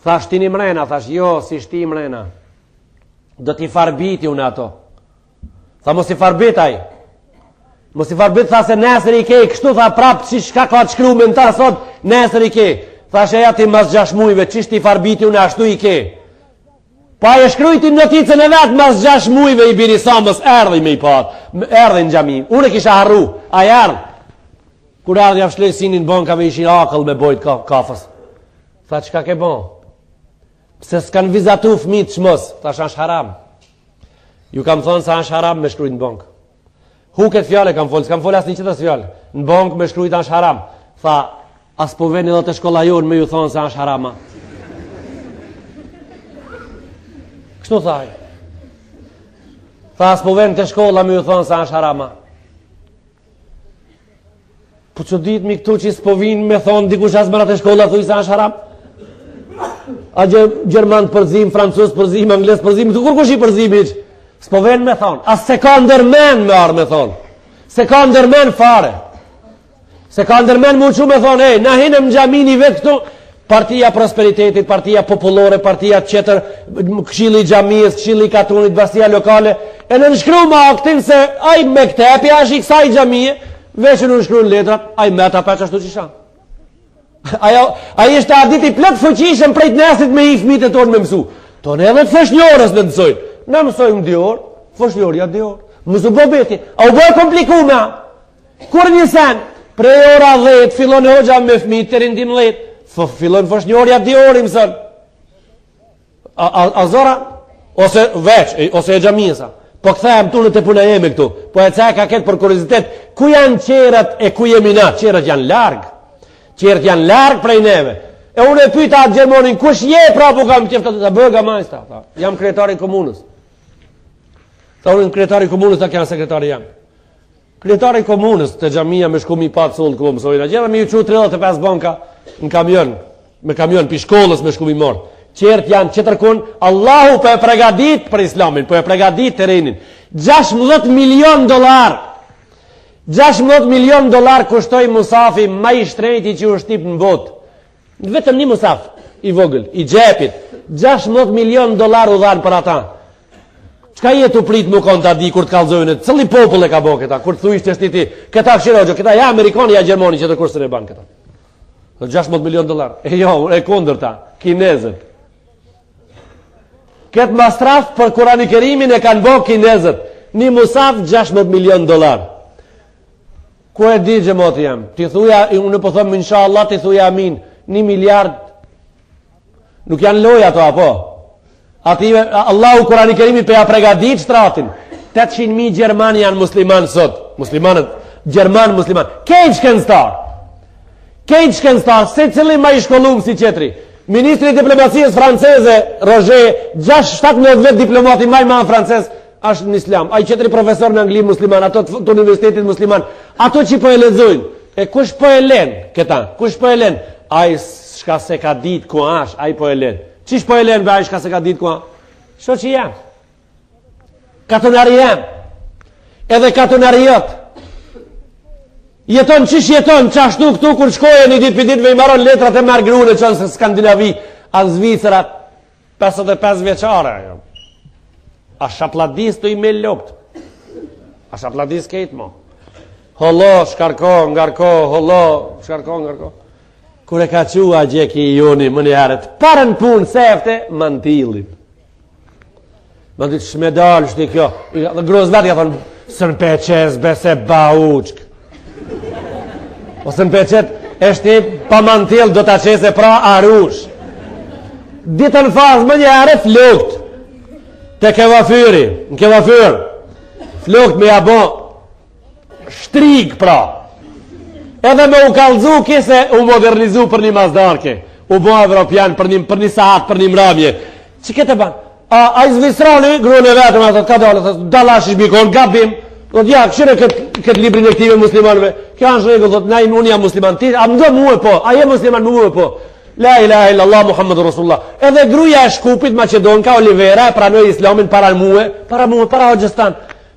S1: Thash ti një mrena, thash jo, si shti mrena. Do t'i farbiti unë ato. Tha mos i farbitaj. Mos i farbit, tha se nesër i ke, kështu tha prap që shka ka të shkru me në ta sot, nesër i ke. Tha sheja ti mas 6 mujve, qishti i farbiti unë ashtu i ke. Pa e shkrujti noticën e vetë mas 6 mujve i biri samës, erdhi me i patë, erdhi në gjami. Unë e kisha harru, a i erdhi. Kur erdhi avshlej sinin bankave ishin akëll me bojt kafës. Tha qka ke bon? Pse s'kan vizatu fmit shmos, tha shash haram. Ju kam thonë sa është haram me shkrujt në bankë. Huket fjale kam folë, s'kam folë asë një qëtës fjale. Në bankë me shkrujt është haram. Tha, as po veni dhe të shkolla jonë me ju thonë se është harama. Kështu thaj. Tha, as po veni të shkolla me ju thonë se është harama. Po që ditë mi këtu që s'po vinë me thonë dikush as mëra të shkolla thuj se është haram. A Gjerman përzim, Francus përzim, Angles përzim, të kur kush i përzim iqë? S'po ven me thonë, as se ka ndërmen me arë me thonë, se ka ndërmen fare, se ka ndërmen mu që me thonë, na hinëm gjamin i vetë këtu, partia prosperitetit, partia popullore, partia qeter, këshili gjamiës, këshili katunit, bastia lokale, e në nëshkru ma aktin se aj me këtepi, ash i kësaj gjamije, veç në nëshkru në letrat, aj me ta peq ashtu qisha. Aj ishte adit i plët fëqishëm prejt nesit me i fmit e tonë me mësu, tonë edhe të fëshnjorës në nësojnë. Në mësojmë 2 orë, foshnjorja 2 orë. Mësu po beti, a u bojë komplikume. Kur një sen, prej ora 10, fillon e hoxha me fmit të rindim 10, fillon foshnjorja 2 orë i mësën. A zora, ose veç, ose e gjamiësa. Po kthehem tunë te puna jeme këtu. Po e ca ka ketë për kuriozitet, ku janë qerët e ku jemi na? Qerët janë larg. Qerët janë larg prej neve. E unë e pyeta atë Gjermonin, kush je pra po kam qeftë ta bëga majsta, tha. Jam kryetari i komunës. Tha unë kryetari i komunës, ta kanë sekretari jam. Kryetari i komunës te xhamia me shkumi pa cull ku mësojnë. Gjera më u çu 35 banka në kamion, me kamion pi shkollës me shkumi mor. Qertë janë qëtërkun, Allahu po e pregadit për islamin, po e pregadit terrenin. 16 milion dolar. 16 milion dolar kushtoi musafi më i shtrejti që u shtip në botë. Vetëm një musaf i vogël, i xhepit. 16 milion dolar u dhan për ata. Çka jetu prit më konta di kur të kallzojnë? Cili popull e ka bë këta? Kur thuish ti ti, këta xhiroxho, këta ja amerikanë, ja gjermani që të kursën e ban këta. 16 milion dolar. E jo, e kundërta, kinezët. Këtë mastraf për Kurani Kerimin e kanë bërë kinezët. Një musaf 16 milion dolar. Ku e di xhamati jam? Ti thuja, unë po them inshallah, ti thuja amin. 1 miliard. Nuk janë loja ato apo? Ative Allahu Kurani Kerimin pe ja pregadit shtratin. 800.000 gjerman janë musliman sot. Muslimanët gjerman musliman. Kejt shkencëtar, se cili ma i shkollum si qetri. Ministri i diplomacisë franceze, Roger, 17 vetë diplomati maj ma francez, është në islam. Ai qetri profesor në Angli musliman, ato të universitetit musliman. Ato që po e lexojnë. E kush po e len këta? Kush po e len? Ai shka se ka ditë ku është, ai po e len. Qish po e len ai shka se ka ditë ku është? Shoqi jam. Katonari jam. Edhe katonariot. Jeton qish jeton, qashtu këtu kur shkoje një ditë për ditë i maron letrat e merë grune qënë se Skandinavi, a Zvicrat 55 vjeqare. A shapladis të i me lopt. A shapladis kejtë mo. Holo, shkarko, ngarko, holo, shkarko, ngarko. Kur e ka qua gjeki i joni më një herët, parën punë sefte, mantilin. Mantilin shmedal, shti kjo. Dhe grozvet ja thonë, sën peqez, bese bauçk. Ose në peqet, eshte pa mantil do të qese pra arush. Ditën fazë më një herë flokt. Te kevafyri, në kevafyr. Flokt me jabo shtrig pra. Edhe me u kalzu kese u modernizu për një mazdarke. U bo evropian për një saat, për një mramje. Që këtë ban? A i Zvicrani, grunë e vetëm, ato ka dalë, dalash i shbikon, gabim. Do të ja, këshire këtë librin e këtive muslimanëve. Kjo është regull, do të na unë jam musliman. Ti, a më do muë po, a je musliman muë po. La ilaha illallah Muhammadur Rasulullah. Edhe gruja e Shkupit Maqedonka Olivera e pranoi islamin para Hoxhestan.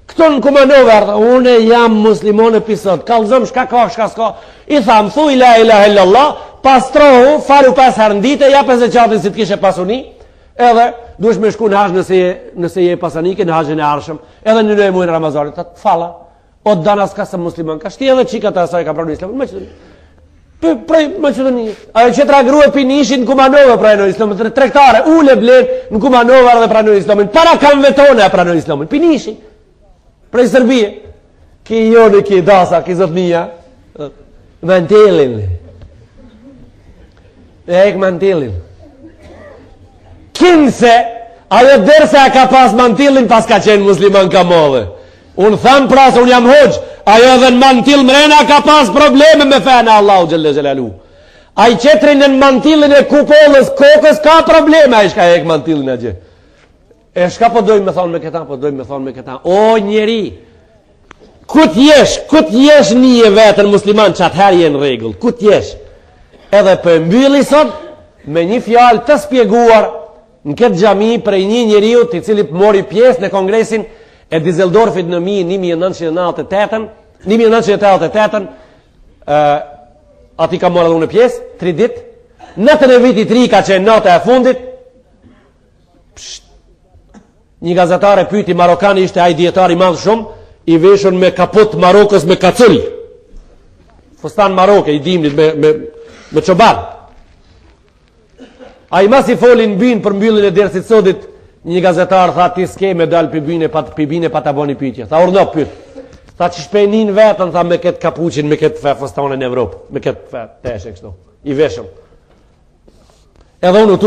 S1: Këto në Kumanover, unë jam muslimone pisot. Kallzëm shka ka, shka s'ka. I tham, thuj la ilaha illallah, pastrohu, falu 5 herë në ditë, ja 50 qatin si të kishe pasuni. Edhe duhesh me shku në haqë nëse je pasanike në haqën e arshëm. Edhe në e muajin Ramazanit, të falla. O danas ka se musliman, ka shti edhe qika të asaj ka pranu islamin. Prej Maqedoni. Ajo që tra grua pinishin në Kumanova pranoi islamin, tregtare ule blen në Kumanova dhe pranoi islamin. Para kanë vetone e pranoi islamin. Pinishin. Prej Serbie. Ki joni ki dasa, ki zotnia. Mantelin. Ek mantelin. Kinse, ajo derse ka pas mantilin pas ka qenë musliman ka modhe. Unë thamë prasë, unë jam hoqë, ajo edhe në mantil mrena ka pas probleme me fena Allahu Gjelle Gjelalu. A i qetrin në mantilin e kupollës kokës ka probleme, a i shka e mantilin e gjë. E shka po dojmë me thonë me këta, o njeri, kut jesh një vetën musliman që atëherë jenë regull, kut jesh. Edhe për mbylli sot, me një fjalë të spjeguar, në këtë xhami prej një njeriu i cili mori pjesë në kongresin e Düsseldorfit në 1988, ati ka marrë unë pjesë 3 ditë. Natën e vitit 3 ka qenë nata e fundit. Një gazetare pyeti marokani, ishte ai dietar i madh shumë, i veshur me kaput Marokës me kacull. Fustan Maroke i dimnit me çoban. A i mas i folin bynë për mbyllin e dersit sotit, një gazetar tha ti s'ke me dal për bynë pa të boni pytje. Tha urdo pyt. Tha që shpenin vetën, tha me këtë kapuqin, me këtë fëstanin e Evropë, me këtë teshe kështu, i veshëm. Edhe unë u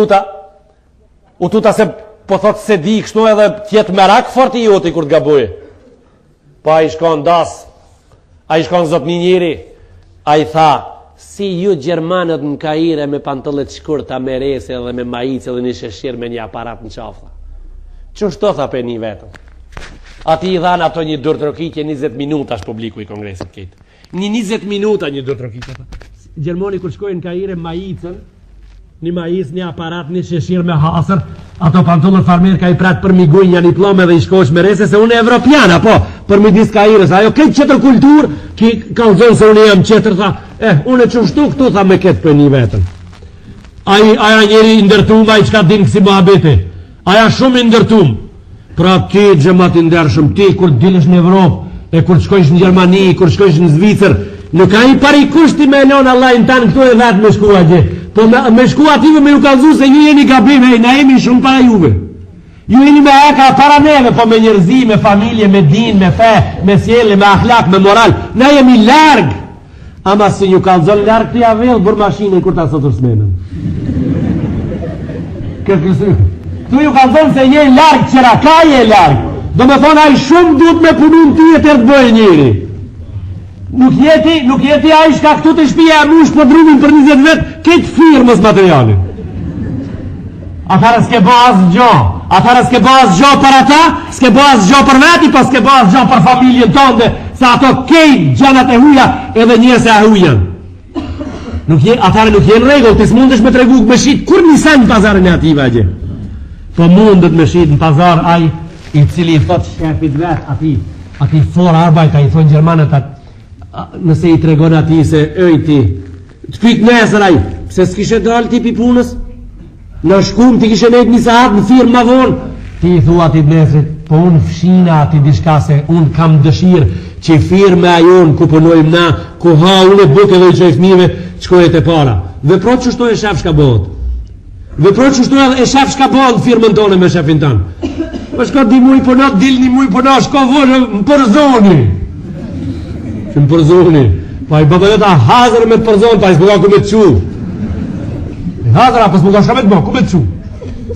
S1: tuta se po thot se di kështu edhe tjetë merak fort i joti kur të gabuje. Po a i shkon das, a i shkon zot një njëri, a i tha, si ju Gjermanët në Kaire me pantollet shkurta, me rese dhe me majice dhe një sheshir me një aparat në qafta. Qështu tha për një vetëm? Ati i dhanë ato një dërtrokitje 20 minuta është publiku i kongresit këtë. Një 20 minuta një dërtrokitje. Gjermoni kur shkojnë në Kaire majicën, një majic, një aparat, një sheshir me hasër, ato pantollet farmer ka i pratë për miguj një diplome dhe i shkosh me rese se unë e evropiana, po, për midis Kaires, ajo këtë qëtër kultur, ki ka u zonë se unë jam qëtër, tha, unë e qështu këtu, tha me këtë për një vetën. Aja njeri ndërtum, a i qka din kësi muhabeti, aja shumë ndërtum, pra ti gjëmat ndershëm, ti kur dilësh në Evropë, e kur shkojsh në Gjermani, kur shkojsh në Zvicër, nuk ka i pari kushti me elon Allah në tanë këtu e vetë me shku atje. Po me shku ative me ju kalzu se ju jeni gabim, na jemi shumë para juve. Ju jeni me eka para neve, po me njerëzi, me familje, me din, me fe, me sjellje, me akhlak, me moral. Na jemi larg. Ama se ju kalzon larg të javell bër mashinën kur ta sotur smenën. Tu ju kalzon se je larg, qëra ka je larg. Do me thonë ai shumë duhet me punun ti e tërë të bëjë njëri. Nuk jeti a i shka këtu të shpija e mush për drumin për 20 vetë, këtë firmës materialin. Atare s'ke bo asë gjo. Atare s'ke bo asë gjo për ata, s'ke bo asë gjo për veti, pa s'ke bo asë gjo për familjen tonde, sa ato kejt gjanat e huja edhe njërës e hujan. Atare nuk jenë regull, të s'mundesh me tregu me shit, kur nisan në pazarën e ative a gje. Po mundet me shit në pazar aj, i cili i thot shefit vet, ati for arbajta, i thonë Gjermanët atë, nëse i tregon ati se ti të pyk nesër aj se s'kishe dalë ti pi punës në shkum ti kishe nejt një sahat në firmë ma vonë ti i thua ati nesrit po unë fshina ati dishka se unë kam dëshirë që i firme a jonë ku punojmë na ku ha unë e buke dhe i qoj fmive qkojet e para vepro qështu e shef shka bëhet vepro qështu e shef shka bëhet firmën tonë me shefin tanë po shko di muj përno dil një muj përno shko vërë më përzoni që më përzoni, pa i baba jota hazër me të përzoni, pa i s'puka ku me të qu. Hazër, pa s'puka shka me të bo, ku me të qu.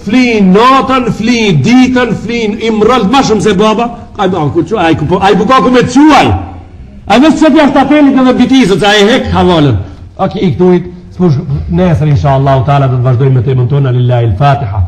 S1: Flin natën, flin ditën, flin imrëllë, ma shumë se baba, a i puka ku me të qu, a i me së qëpja shtatelit edhe bitisët, a i hek havalën. Ok, i këtujt, s'push nesër, insha Allah, do të vazhdojmë me temën tonë, lillahi il-Fatiha.